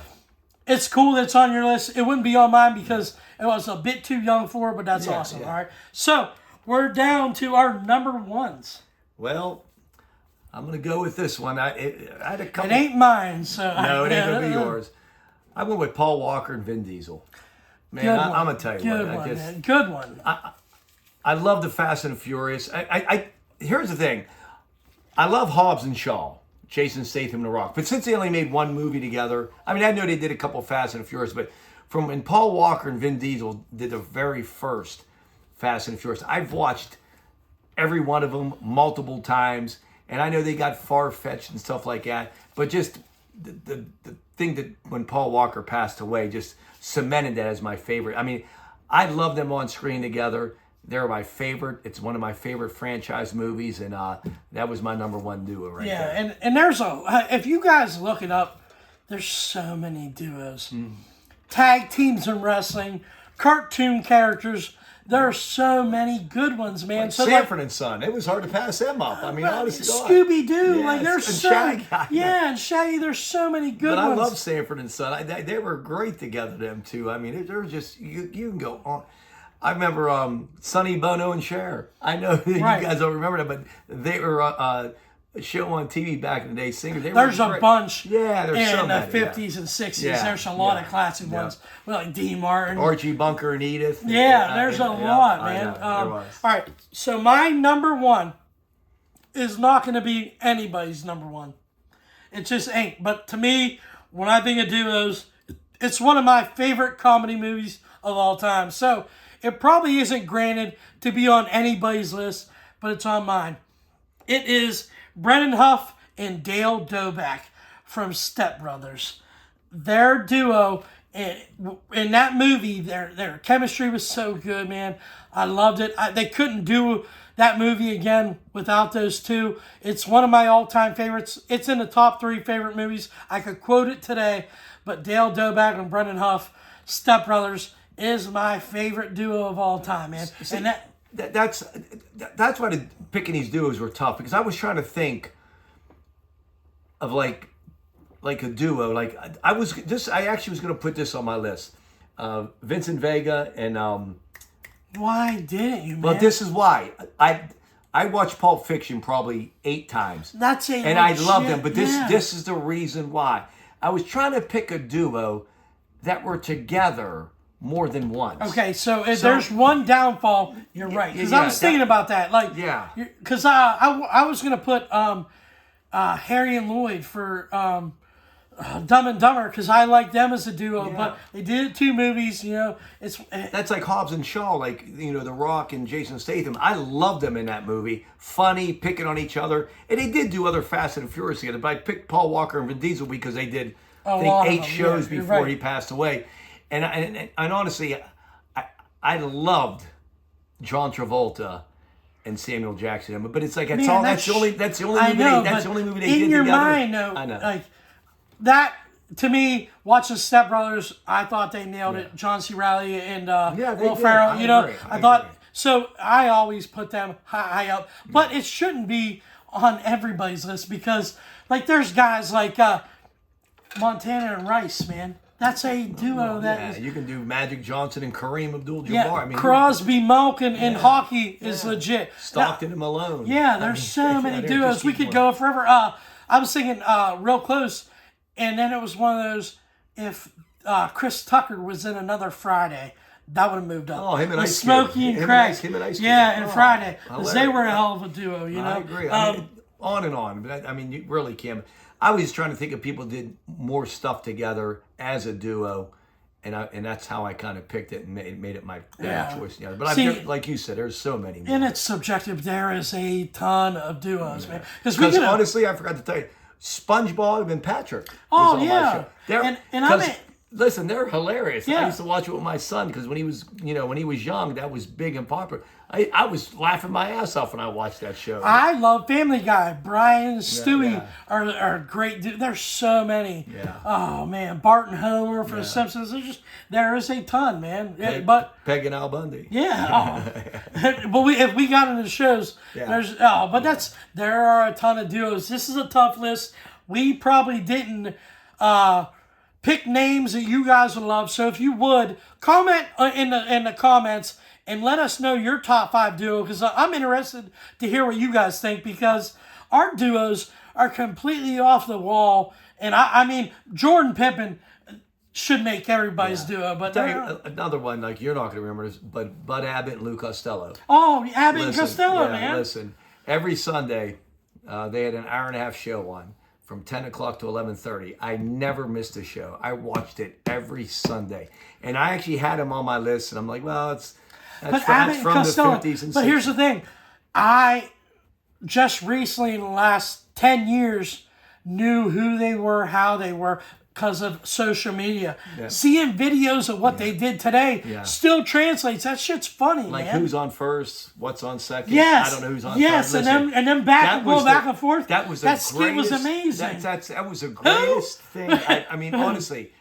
A: It's cool that it's on your list. It wouldn't be on mine because it was a bit too young for it, but that's awesome. All right. So we're down to our number 1s.
B: Well, I'm going to go with this one. I had a couple.
A: It ain't mine, so.
B: No, it ain't going to be yours. I went with Paul Walker and Vin Diesel. Man, I'm going to tell you what.
A: Good one.
B: I love the Fast and Furious. Here's the thing. I love Hobbs and Shaw, Jason Statham and The Rock. But since they only made one movie together, I mean, I know they did a couple Fast and Furious, but from when Paul Walker and Vin Diesel did the very first Fast and Furious, I've watched every one of them multiple times, and I know they got far-fetched and stuff like that, but just the thing that when Paul Walker passed away just cemented that as my favorite. I mean, I love them on screen together. They're my favorite. It's one of my favorite franchise movies, and that was my number 1 duo right there.
A: Yeah, and there's if you guys look it up, there's so many duos. Tag teams in wrestling, cartoon characters. There are so many good ones, man.
B: Like Sanford and Son. It was hard to pass them up. I mean, honestly,
A: Scooby-Doo. Like, there's so
B: Shaggy.
A: Yeah, and Shaggy. There's so many good ones.
B: But I love Sanford and Son. They were great together, them two. I mean, they're just, you can go on. I remember Sonny Bono and Cher. I know you guys don't remember that, but they were a show on TV back in the day. Singers.
A: There's a bunch.
B: Yeah, there's so many.
A: In the 50s and 60s. Yeah, there's a lot of classic ones. Like Dean Martin.
B: Archie Bunker and Edith.
A: Yeah, there's a lot, man. All right, so my number 1 is not going to be anybody's number 1. It just ain't. But to me, when I think of duos, it's one of my favorite comedy movies of all time. So it probably isn't granted to be on anybody's list, but it's on mine. It is Brennan Huff and Dale Doback from Step Brothers. Their duo in that movie, their chemistry was so good, man. I loved it. They couldn't do that movie again without those two. It's one of my all-time favorites. It's in the top 3 favorite movies. I could quote it today, but Dale Doback and Brennan Huff, Step Brothers, is my favorite duo of all time, man.
B: See,
A: and
B: that's why picking these duos were tough, because I was trying to think of like a duo. Like I actually was going to put this on my list. Vincent Vega and
A: why didn't you, man?
B: Well, this is why. I watched Pulp Fiction probably 8 times.
A: That's a
B: and I love
A: legit-
B: them, but this is the reason why. I was trying to pick a duo that were together more than once.
A: Okay, so if there's one downfall, you're right. Because I was thinking about that. Like, because I was gonna put Harry and Lloyd for Dumb and Dumber because I like them as a duo, but they did 2 movies. You know,
B: that's like Hobbs and Shaw, like The Rock and Jason Statham. I loved them in that movie. Funny, picking on each other, and they did do other Fast and Furious together. But I picked Paul Walker and Vin Diesel because they did I think 8 shows before he passed away. And honestly, I loved John Travolta and Samuel Jackson, but it's like that's the only movie they did
A: in your
B: together.
A: mind, though,
B: I know.
A: Like that to me, watching Step Brothers, I thought they nailed it. John C. Reilly and Will Ferrell. I thought so. I always put them high up, but it shouldn't be on everybody's list because, like, there's guys like Montana and Rice, man. That's a duo
B: you can do Magic Johnson and Kareem Abdul-Jabbar.
A: Yeah,
B: I mean,
A: Crosby, Malkin, and hockey is legit.
B: Stockton and Malone.
A: Yeah, there's so many duos. We could go forever. I was thinking Real Close, and then it was one of those, if Chris Tucker was in Another Friday, that would have moved up.
B: Oh, him and Ice
A: Smokey and Craig.
B: Him and Ice
A: yeah, and Friday.
B: Hilarious.
A: They were a hell of a duo, you know?
B: I agree. I mean, on and on. But I mean, you really can't. I was trying to think if people did more stuff together as a duo, and that's how I kind of picked it and made it my choice. Yeah, but like you said, there's so many more.
A: And it's subjective. There is a ton of duos, man.
B: Because honestly, I forgot to tell you, SpongeBob and Patrick.
A: Oh,
B: was on
A: yeah.
B: My show. Listen, they're hilarious.
A: Yeah.
B: I used to watch it with my son because when he was young, that was big and popular. I was laughing my ass off when I watched that show.
A: I love Family Guy. Brian and Stewie are great dudes. There's so many.
B: Yeah.
A: Oh, man. Bart and Homer for The Simpsons. There is a ton, man.
B: Peg and Al Bundy.
A: Yeah. But if we got into the shows, there are a ton of duos. This is a tough list. We probably didn't pick names that you guys would love. So if you would, comment in the comments and let us know your top 5 duo, because I'm interested to hear what you guys think, because our duos are completely off the wall. And I mean, Jordan Pippen should make everybody's duo. But
B: another one, like you're not going to remember this, but Bud Abbott and Lou Costello.
A: Oh, Abbott and Costello, man.
B: Listen, every Sunday they had an hour-and-a-half show on from 10 o'clock to 11:30. I never missed a show. I watched it every Sunday. And I actually had them on my list, and I'm like, well, that's from the 50s and 60s.
A: But here's the thing. I just recently, in the last 10 years, knew who they were, how they were, because of social media. Yeah. Seeing videos of what they did today still translates. That shit's funny,
B: like
A: man.
B: Who's on first? What's on second?
A: Yes.
B: I don't know who's on
A: yes,
B: third.
A: And then back and forth.
B: That was
A: that skit was amazing.
B: That was the greatest thing. I mean, honestly,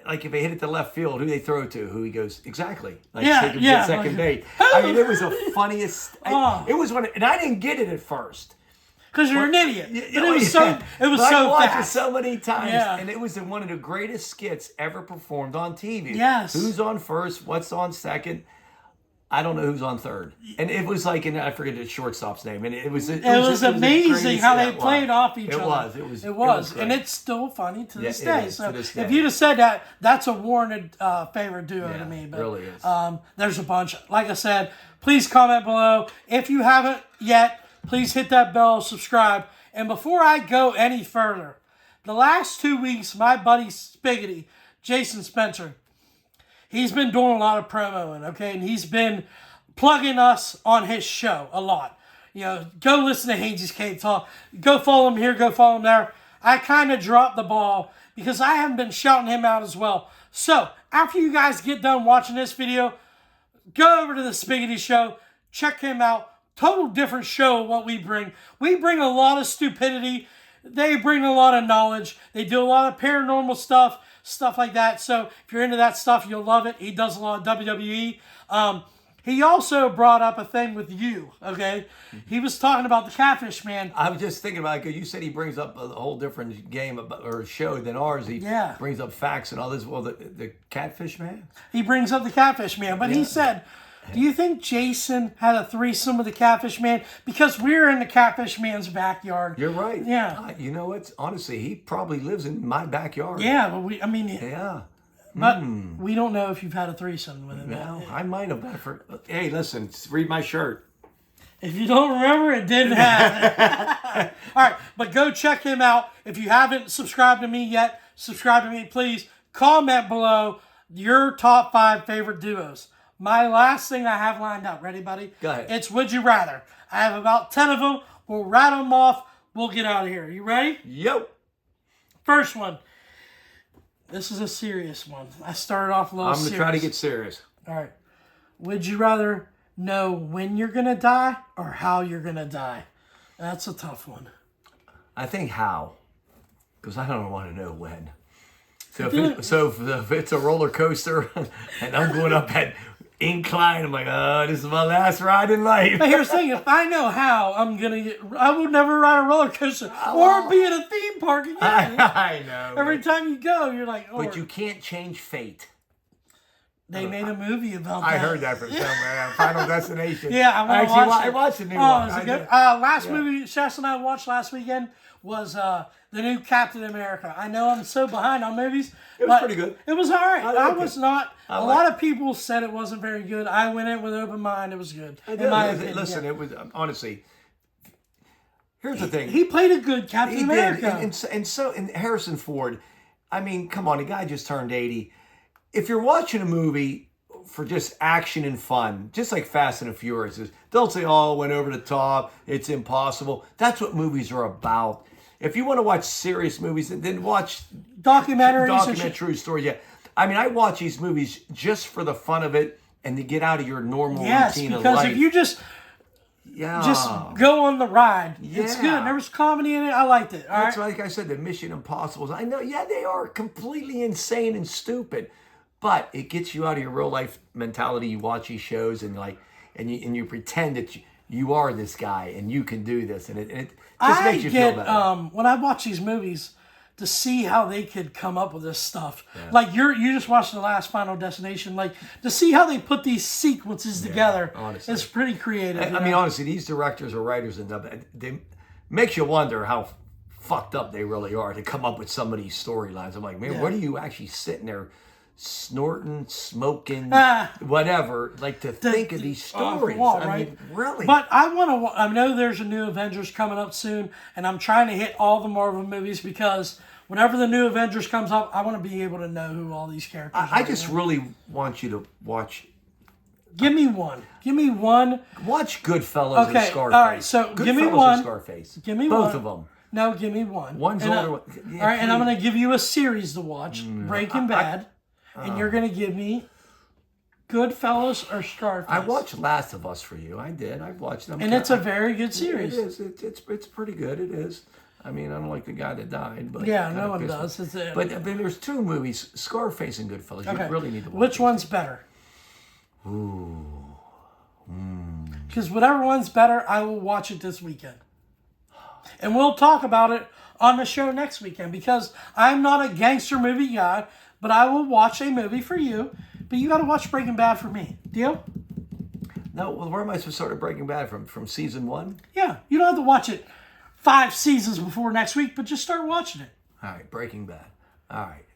B: like if they hit it to left field, who they throw to, who he goes, exactly. Like second base. I mean, it was the funniest. It was one, and I didn't get it at first.
A: Because you're an idiot. But it was so I
B: watched
A: fast.
B: it so many times, and it was one of the greatest skits ever performed on TV.
A: Yes.
B: Who's on first? What's on second? I don't know who's on third. And it was like, and I forget the shortstop's name. And it was
A: amazing how they played off each other.
B: It was.
A: And it's still funny to this day. So
B: this day.
A: if you'd have said that, that's a warranted favorite duo to me. But,
B: it really is.
A: There's a bunch. Like I said, please comment below. If you haven't yet, please hit that bell, subscribe. And before I go any further, the last 2 weeks, my buddy Spiggity, Jason Spencer, he's been doing a lot of promoing, okay? And he's been plugging us on his show a lot. You know, go listen to Hange's Cave Talk. Go follow him here, go follow him there. I kind of dropped the ball because I haven't been shouting him out as well. So, after you guys get done watching this video, go over to the Spiggity Show. Check him out. Total different show what we bring. We bring a lot of stupidity. They bring a lot of knowledge. They do a lot of paranormal stuff like that. So if you're into that stuff, you'll love it. He does a lot of WWE. He also brought up a thing with you, okay? He was talking about the Catfish Man.
B: I was just thinking about it because you said he brings up a whole different game or show than ours. He brings up facts and all this. Well, the Catfish Man?
A: He brings up the Catfish Man. But he said, Do you think Jason had a threesome with the Catfish Man? Because we're in the Catfish Man's backyard.
B: You're right.
A: Yeah.
B: You know what? Honestly, he probably lives in my backyard.
A: Yeah, but
B: Yeah.
A: but we don't know if you've had a threesome with him.
B: No, I might have. Hey, listen, read my shirt.
A: If you don't remember, it didn't happen. All right, but go check him out. If you haven't subscribed to me yet, subscribe to me, please. Comment below your top 5 favorite duos. My last thing I have lined up. Ready, buddy?
B: Go ahead.
A: It's Would You Rather. I have about 10 of them. We'll rattle them off. We'll get out of here. You ready?
B: Yo.
A: First one. This is a serious one. I started off a little serious.
B: I'm going to try to get serious.
A: All right. Would you rather know when you're going to die or how you're going to die? That's a tough one.
B: I think how. Because I don't want to know when. So if it's a roller coaster and I'm going up that incline, I'm like, oh, this is my last ride in life.
A: But here's the thing, if I know how I'm going to I would never ride a roller coaster or be at a theme park again.
B: I know.
A: Every time you go, you're like, oh.
B: But you can't change fate.
A: They made a movie about that.
B: I heard that from somewhere. Final Destination.
A: Yeah, I
B: watched the new
A: one.
B: one.
A: Oh, is it good? Movie Shasta and I watched last weekend was the new Captain America. I know I'm so behind on movies.
B: It was pretty good.
A: It was all right.
B: I
A: was not. A lot of people said it wasn't very good. I went in with an open mind. It was good. In my opinion.
B: Listen, it was honestly. Here's the thing.
A: He played a good Captain America.
B: And Harrison Ford. I mean, come on, the guy just turned 80. If you're watching a movie for just action and fun, just like Fast and the Furious, don't say, oh, it went over the top, it's impossible. That's what movies are about. If you want to watch serious movies, then watch
A: documentaries.
B: True stories. Yeah. I mean, I watch these movies just for the fun of it and to get out of your normal routine of life.
A: Because if you just go on the ride, it's good. There was comedy in it. I liked it.
B: That's like I said, the Mission Impossibles. I know, they are completely insane and stupid. But it gets you out of your real life mentality. You watch these shows and you pretend that you are this guy and you can do this, and it just makes you feel better.
A: When I watch these movies, to see how they could come up with this stuff, like you just watched the last Final Destination, like to see how they put these sequences together, honestly, it's pretty creative.
B: I mean, honestly, these directors or writers they makes you wonder how fucked up they really are to come up with some of these storylines. I'm like, man, what are you actually sitting there? Snorting, smoking, whatever, like to think of these stories. I mean, really.
A: But I know there's a new Avengers coming up soon, and I'm trying to hit all the Marvel movies because whenever the new Avengers comes up, I want to be able to know who all these characters are.
B: I just really want you to watch.
A: Give me one.
B: Watch Goodfellas and Scarface.
A: All right, so give me one.
B: And Scarface.
A: Give me
B: both
A: one.
B: of them.
A: No, give me one.
B: One's older.
A: All right, and I'm going to give you a series to watch, Breaking Bad. And you're going to give me Goodfellas or Scarface.
B: I watched Last of Us for you. I did. I've watched them.
A: And it's a very good series.
B: It is. It's pretty good. It is. I mean, I don't like the guy that died. But
A: yeah, no one does.
B: But there's two movies, Scarface and Goodfellas. You really need to watch.
A: Which one's better? Because whatever one's better, I will watch it this weekend. And we'll talk about it on the show next weekend because I'm not a gangster movie guy. But I will watch a movie for you. But you got to watch Breaking Bad for me. Deal?
B: No, well, where am I supposed to start Breaking Bad from? From season 1?
A: Yeah. You don't have to watch it 5 seasons before next week, but just start watching it.
B: All right, Breaking Bad. All right.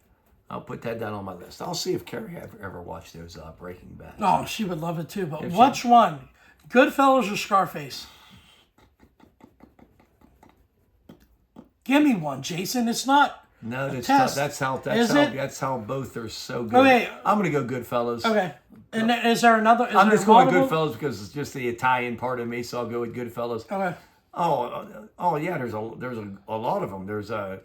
B: I'll put that down on my list. I'll see if Carrie ever watched those Breaking Bad.
A: Oh, she would love it too. But which one? Goodfellas or Scarface? Give me one, Jason. It's not...
B: No, that's how both are so good.
A: Okay.
B: I'm gonna go Goodfellas.
A: Okay. And is there another?
B: I'm just going Goodfellas because it's just the Italian part of me, so I'll go with Goodfellas.
A: Okay.
B: Oh yeah. There's a lot of them. There's a.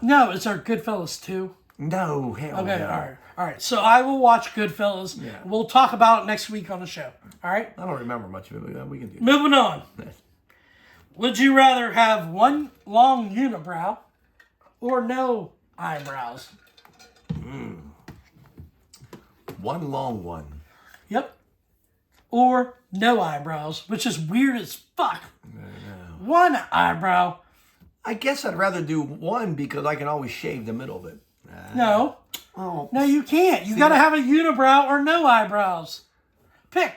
A: No, is there Goodfellas 2?
B: No, hell
A: okay,
B: no.
A: All right. So I will watch Goodfellas. Yeah. We'll talk about it next week on the show. All right.
B: I don't remember much of it. But we can do.
A: Moving on. Would you rather have one long unibrow or no eyebrows?
B: One long one.
A: Yep. Or no eyebrows, which is weird as fuck. One eyebrow.
B: I guess I'd rather do one because I can always shave the middle of it.
A: No. Oh. No, you can't. You got to have a unibrow or no eyebrows. Pick.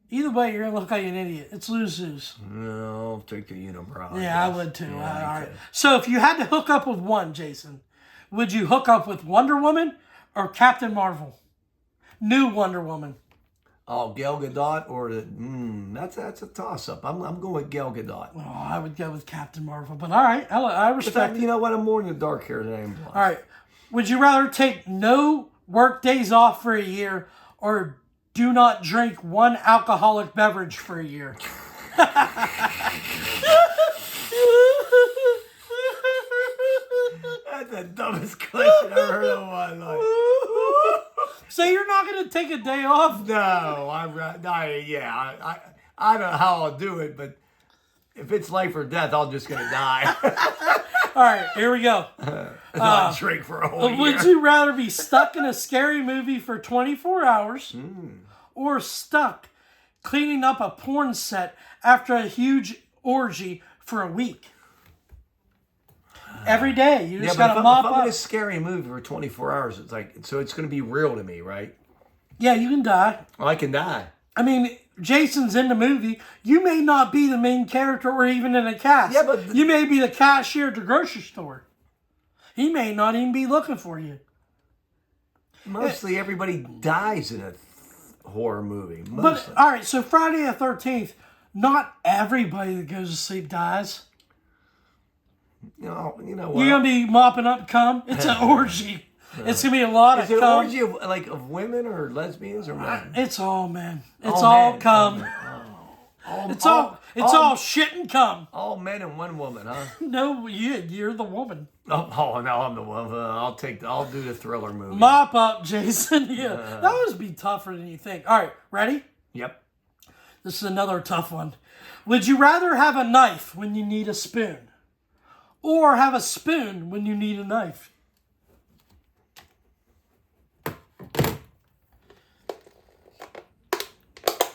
A: Either way, you're gonna look like an idiot. It's lose-lose.
B: No, I'll take the unibrow.
A: Yeah, I would too.
B: Yeah,
A: All right. So if you had to hook up with one, Jason, would you hook up with Wonder Woman or Captain Marvel? New Wonder Woman.
B: Oh, Gal Gadot or the that's a toss up. I'm going with Gal Gadot.
A: Oh, I would go with Captain Marvel, but all right, I respect it.
B: You know what? I'm more in the dark hair than I am blonde.
A: All right. Would you rather take no work days off for a year or do not drink one alcoholic beverage for a year?
B: That's the dumbest question I've heard of in my life.
A: So you're not going to take a day off?
B: No, I don't know how I'll do it, but if it's life or death, I'm just gonna die.
A: All right, here we go.
B: Not drink for a whole year.
A: Would you rather be stuck in a scary movie for 24 hours or stuck cleaning up a porn set after a huge orgy for a week? Every day, you just
B: but
A: gotta mop
B: if I'm in
A: up.
B: a scary movie for 24 hours, it's like it's gonna be real to me, right?
A: Yeah, you can die.
B: I can die.
A: I mean, Jason's in the movie. You may not be the main character or even in a cast.
B: Yeah, but
A: you may be the cashier at the grocery store. He may not even be looking for you.
B: Mostly everybody dies in a horror movie.
A: But all right, so Friday the 13th, not everybody that goes to sleep dies.
B: You know what?
A: You're gonna be mopping up cum. It's an orgy. It's gonna be a lot
B: Is
A: of
B: it
A: cum.
B: an orgy of women or lesbians or men?
A: It's all men. It's all
B: men.
A: cum. It's all shit and cum.
B: All men and one woman, huh?
A: No, you're the woman.
B: Oh, no, I'm the one. I'll do the thriller movie.
A: Mop up, Jason. Yeah, that would be tougher than you think. All right, ready?
B: Yep.
A: This is another tough one. Would you rather have a knife when you need a spoon, or have a spoon when you need a knife?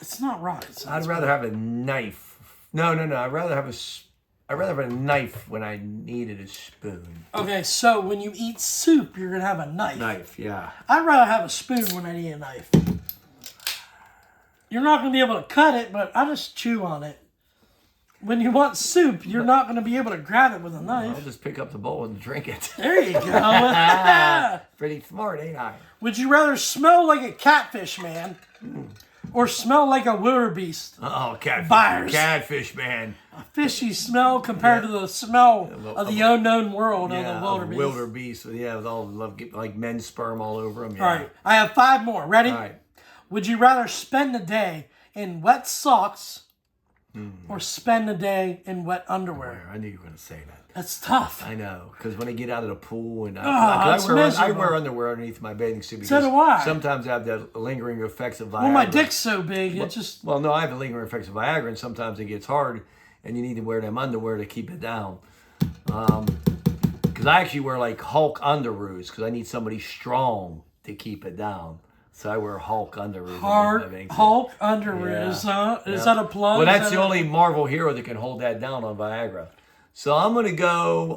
A: It's not rocket science.
B: I'd rather have a knife. No. I'd rather have a knife when I needed a spoon.
A: Okay, so when you eat soup, you're gonna have a knife.
B: Knife, yeah.
A: I'd rather have a spoon when I need a knife. You're not gonna be able to cut it, but I just chew on it. When you want soup, you're not gonna be able to grab it with a knife.
B: I'll just pick up the bowl and drink it.
A: There you go.
B: Pretty smart, ain't I?
A: Would you rather smell like a catfish man or smell like a wildebeest?
B: Oh, catfish.
A: Buyers.
B: Catfish, man.
A: A fishy smell compared to the smell of the unknown world of the wildebeest.
B: Wildebeest. Yeah, with all like men's sperm all over them. Yeah.
A: All right, I have 5 more. Ready?
B: All right.
A: Would you rather spend the day in wet socks or spend the day in wet underwear?
B: I knew you were going to say that.
A: That's tough.
B: I know, because when I get out of the pool and
A: it's
B: I wear underwear underneath my bathing suit because
A: So do I.
B: sometimes I have the lingering effects of Viagra.
A: Well, my dick's so big, it just...
B: Well, no, I have the lingering effects of Viagra, and sometimes it gets hard, and you need to wear them underwear to keep it down. Because I actually wear like Hulk underoos because I need somebody strong to keep it down. So I wear Hulk underoos.
A: Hulk underoos, huh? Is that a plug?
B: Well, that's the only Marvel hero that can hold that down on Viagra. So I'm gonna go.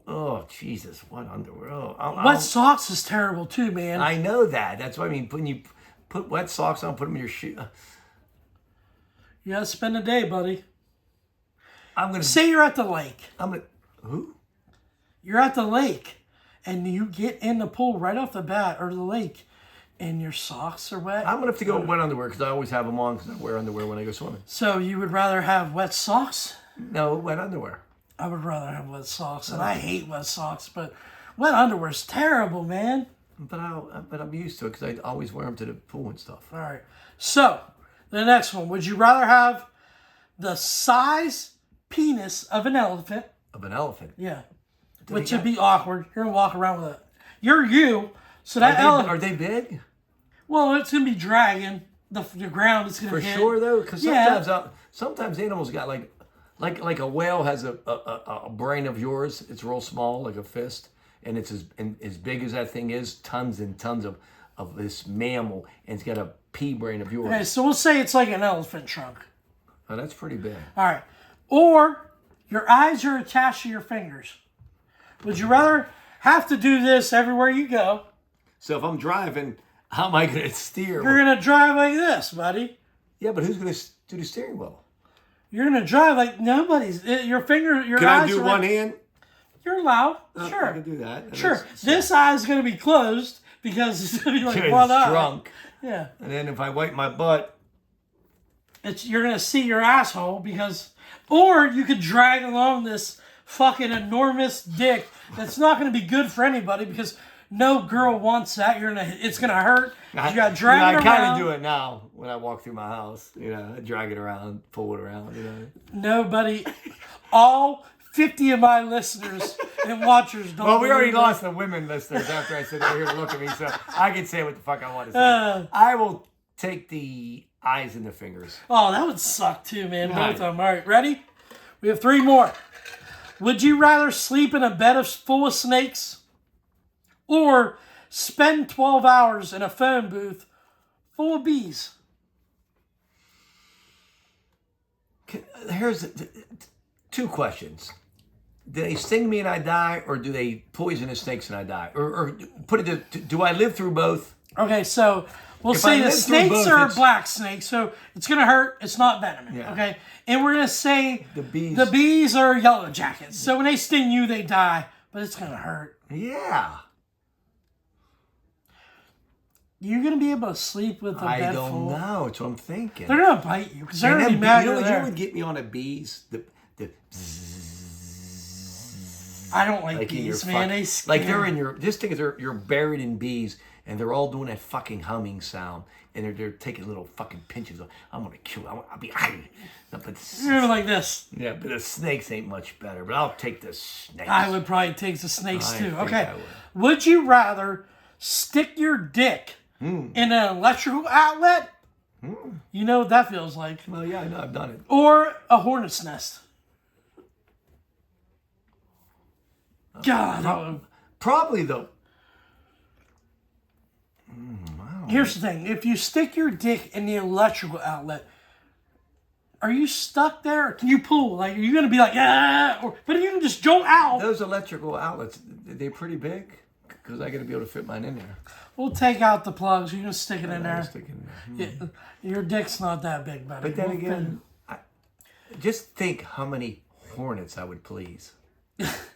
B: Oh Jesus, what underwear?
A: Wet socks is terrible too, man.
B: I know that. That's what I mean. When you put wet socks on, put them in your shoe.
A: You gotta spend the day, buddy.
B: I'm gonna
A: say you're at the lake.
B: Who?
A: You're at the lake, and you get in the pool right off the bat, or the lake, and your socks are wet.
B: I'm gonna have to go with wet underwear because I always have them on because I wear underwear when I go swimming.
A: So you would rather have wet socks?
B: No, wet underwear.
A: I would rather have wet socks, and I hate wet socks, but wet underwear is terrible, man.
B: But I'm used to it because I always wear them to the pool and stuff.
A: All right. So the next one: would you rather have the size penis of an elephant?
B: Of an elephant?
A: Yeah. Which would be awkward. You're gonna walk around with it. You're you. So that elephant.
B: Are they big?
A: Well, it's gonna be dragging the ground. It's gonna
B: for
A: hit.
B: sure though, because sometimes animals got like a whale has a brain of yours. It's real small, like a fist, and it's as big as that thing is. Tons and tons of this mammal, and it's got a pea brain of yours.
A: Okay, so we'll say it's like an elephant trunk.
B: Oh, that's pretty big.
A: All right. Or your eyes are attached to your fingers. Would you rather have to do this everywhere you go?
B: So if I'm driving, How am I going to steer?
A: You're gonna drive like this, buddy.
B: Yeah, but who's going to do the steering wheel?
A: You're gonna drive like nobody's. Your finger, your
B: Can
A: eyes.
B: I do one hand?
A: You're allowed.
B: I
A: Sure.
B: can do that.
A: Sure. This eye's gonna be closed because it's gonna be like
B: It's
A: one eye.
B: drunk.
A: Yeah.
B: And then if I wipe my butt,
A: You're gonna see your asshole because, or you could drag along this fucking enormous dick that's not gonna be good for anybody because no girl wants that. It's gonna hurt. You gotta drag it around.
B: I kind of do it now when I walk through my house. I drag it around, pull it around.
A: Nobody, all 50 of my listeners and watchers don't.
B: Well, we already
A: believe
B: lost the women listeners after I said they're here to look at me, so I can say what the fuck I want to say. I will take the eyes and the fingers.
A: Oh, that would suck too, man.
B: Right.
A: Both of them. All right, ready? We have 3 more. Would you rather sleep in a bed full of snakes or spend 12 hours in a phone booth full of bees?
B: Here's 2 questions. Do they sting me and I die, or do they poison the snakes and I die? Or put it, do I live through both?
A: Okay, so we'll
B: If
A: say
B: I
A: the
B: live through
A: snakes
B: both,
A: are
B: it's-
A: black snakes, so it's going to hurt. It's not venomous,
B: Yeah.
A: okay? And we're going to say
B: The bees.
A: the bees are yellow jackets. So when they sting you, they die, but it's going to hurt.
B: Yeah.
A: You're going to be able to sleep with a
B: I
A: bed
B: don't
A: full.
B: know. That's what I'm thinking.
A: They're going to bite you because they're
B: And
A: going to
B: then,
A: be mad
B: you
A: you're
B: know
A: there.
B: what would get me on the bees? The
A: I don't like
B: like in your
A: bees, man. They scare
B: like they're in your. This thing is you're buried in bees, and they're all doing that fucking humming sound, and they're taking little fucking pinches. I'm gonna kill. I'll be. But
A: You're like this.
B: yeah, but the snakes ain't much better. But I'll take the snakes.
A: I would probably take the snakes
B: I
A: too.
B: think
A: Okay.
B: I would.
A: Would you rather stick your dick in an electrical outlet? You know what that feels like.
B: Well, yeah, I know. I've done it.
A: Or a hornet's nest. God.
B: Probably though.
A: Here's the thing. If you stick your dick in the electrical outlet, are you stuck there? Or can you pull? Like, are you going to be like, ah? But you can just jolt out.
B: Those electrical outlets, they're pretty big, because I got to be able to fit mine in there.
A: We'll take out the plugs. You can stick it in
B: I'll
A: there.
B: stick it in there.
A: Yeah, your dick's not that big, buddy.
B: But then
A: We'll
B: again, just think how many hornets I would please.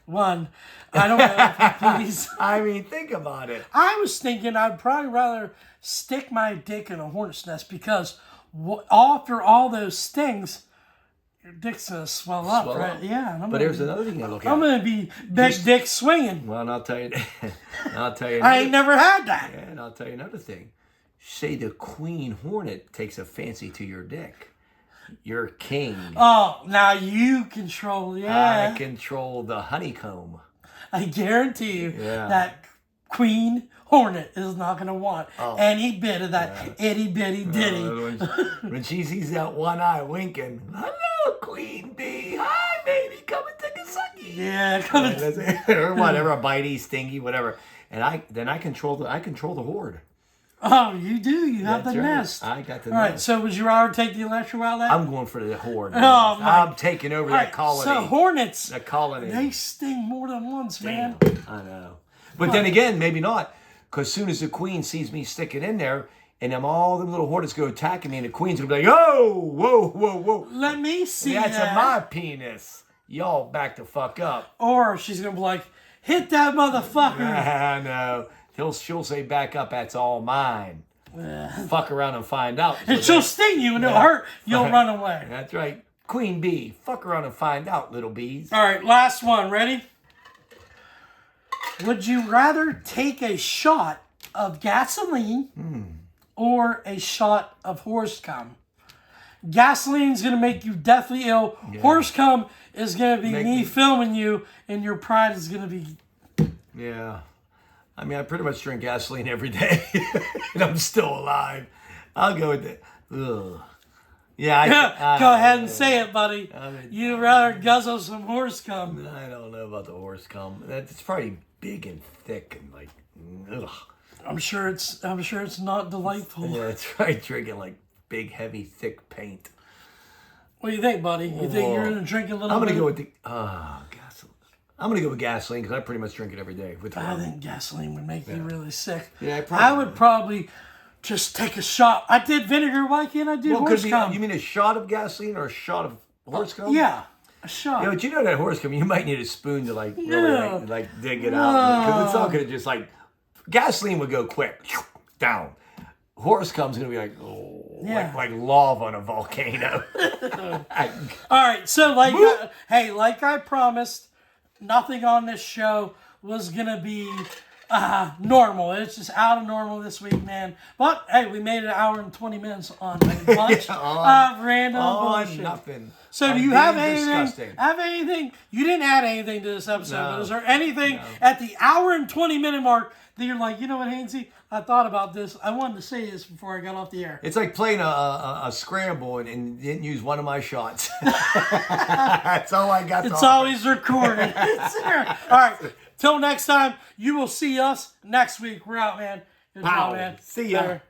A: One, I don't know if you please.
B: I mean, think about it.
A: I was thinking I'd probably rather stick my dick in a hornet's nest because after all those stings, your dick's gonna swell up,
B: Swell
A: right?
B: up.
A: Yeah.
B: But there's another thing I look at.
A: I'm gonna be big dick swinging.
B: Well, and I'll tell you. I'll tell you.
A: I ain't never had that.
B: And I'll tell you another thing. Say the queen hornet takes a fancy to your dick. You're king.
A: Oh, now you control. Yeah,
B: I control the honeycomb.
A: I guarantee you
B: Yeah.
A: that queen hornet is not gonna want any bit of that itty bitty ditty.
B: When she sees that one eye winking, hello, queen bee. Hi, baby. Come and take a sucky.
A: Yeah, come and
B: Or whatever, a bitey, stingy, whatever. And I control the horde.
A: oh, you do. You have
B: That's
A: the
B: right.
A: nest.
B: I got the
A: All right.
B: nest.
A: So would you rather take the electrical outlet?
B: I'm going for the horde.
A: Oh, my-
B: I'm taking over that colony.
A: So hornets,
B: That colony.
A: they sting more than once, man.
B: I know. But then again, maybe not. Because as soon as the queen sees me sticking in there, and them all them little hornets go attacking me, and the queen's gonna be like, "Oh, whoa, whoa, whoa!
A: Let me see
B: That's
A: that.
B: my penis. Y'all back the fuck up."
A: Or she's gonna be like, "Hit that motherfucker."
B: I know. She'll say, "Back up. That's all mine." Fuck around and find out.
A: And she'll sting you and it'll hurt. You'll run away.
B: That's right. Queen bee. Fuck around and find out, little bees.
A: All right, last one. Ready? Would you rather take a shot of gasoline or a shot of horse cum? Gasoline's going to make you deathly ill.
B: Yeah.
A: Horse cum is going to be
B: Make
A: me
B: me-
A: filming you, and your pride is going to be...
B: Yeah. I mean, I pretty much drink gasoline every day, and I'm still alive. I'll go with it. Ugh. Yeah,
A: Go ahead and say it, buddy.
B: mean,
A: You'd rather guzzle some horse cum.
B: I don't know about the horse cum. It's probably big and thick and like, ugh.
A: I'm sure it's not delightful.
B: Yeah, that's right. Drinking like big, heavy, thick paint.
A: What do you think, buddy? You think you're gonna drink a little?
B: I'm gonna
A: bit?
B: go with the gasoline. I'm gonna go with gasoline because I pretty much drink it every day.
A: I think gasoline would make you really sick.
B: Yeah,
A: I would probably just take a shot. I did vinegar wacky and I did horse cum.
B: You mean a shot of gasoline or a shot of horse cum?
A: Yeah, a shot.
B: Yeah, but you know that horse cum, you might need a spoon to really dig it out because it's all gonna just gasoline would go quick down. Horse cum's gonna be like like lava on a volcano.
A: All right, so like I promised, nothing on this show was gonna be normal. It's just out of normal this week, man. But hey, we made an hour and 20 minutes on a bunch of random bullshit.
B: Nothing.
A: So do you have anything? You didn't add anything to this episode, but is there anything at the hour and 20-minute mark that you're like, you know what, Hainsey? I thought about this. I wanted to say this before I got off the air.
B: It's like playing a scramble and didn't use one of my shots. That's all I got.
A: It's always recorded. All right. Till next time, you will see us next week. We're out, man. Good job, man.
B: See ya.
A: Later.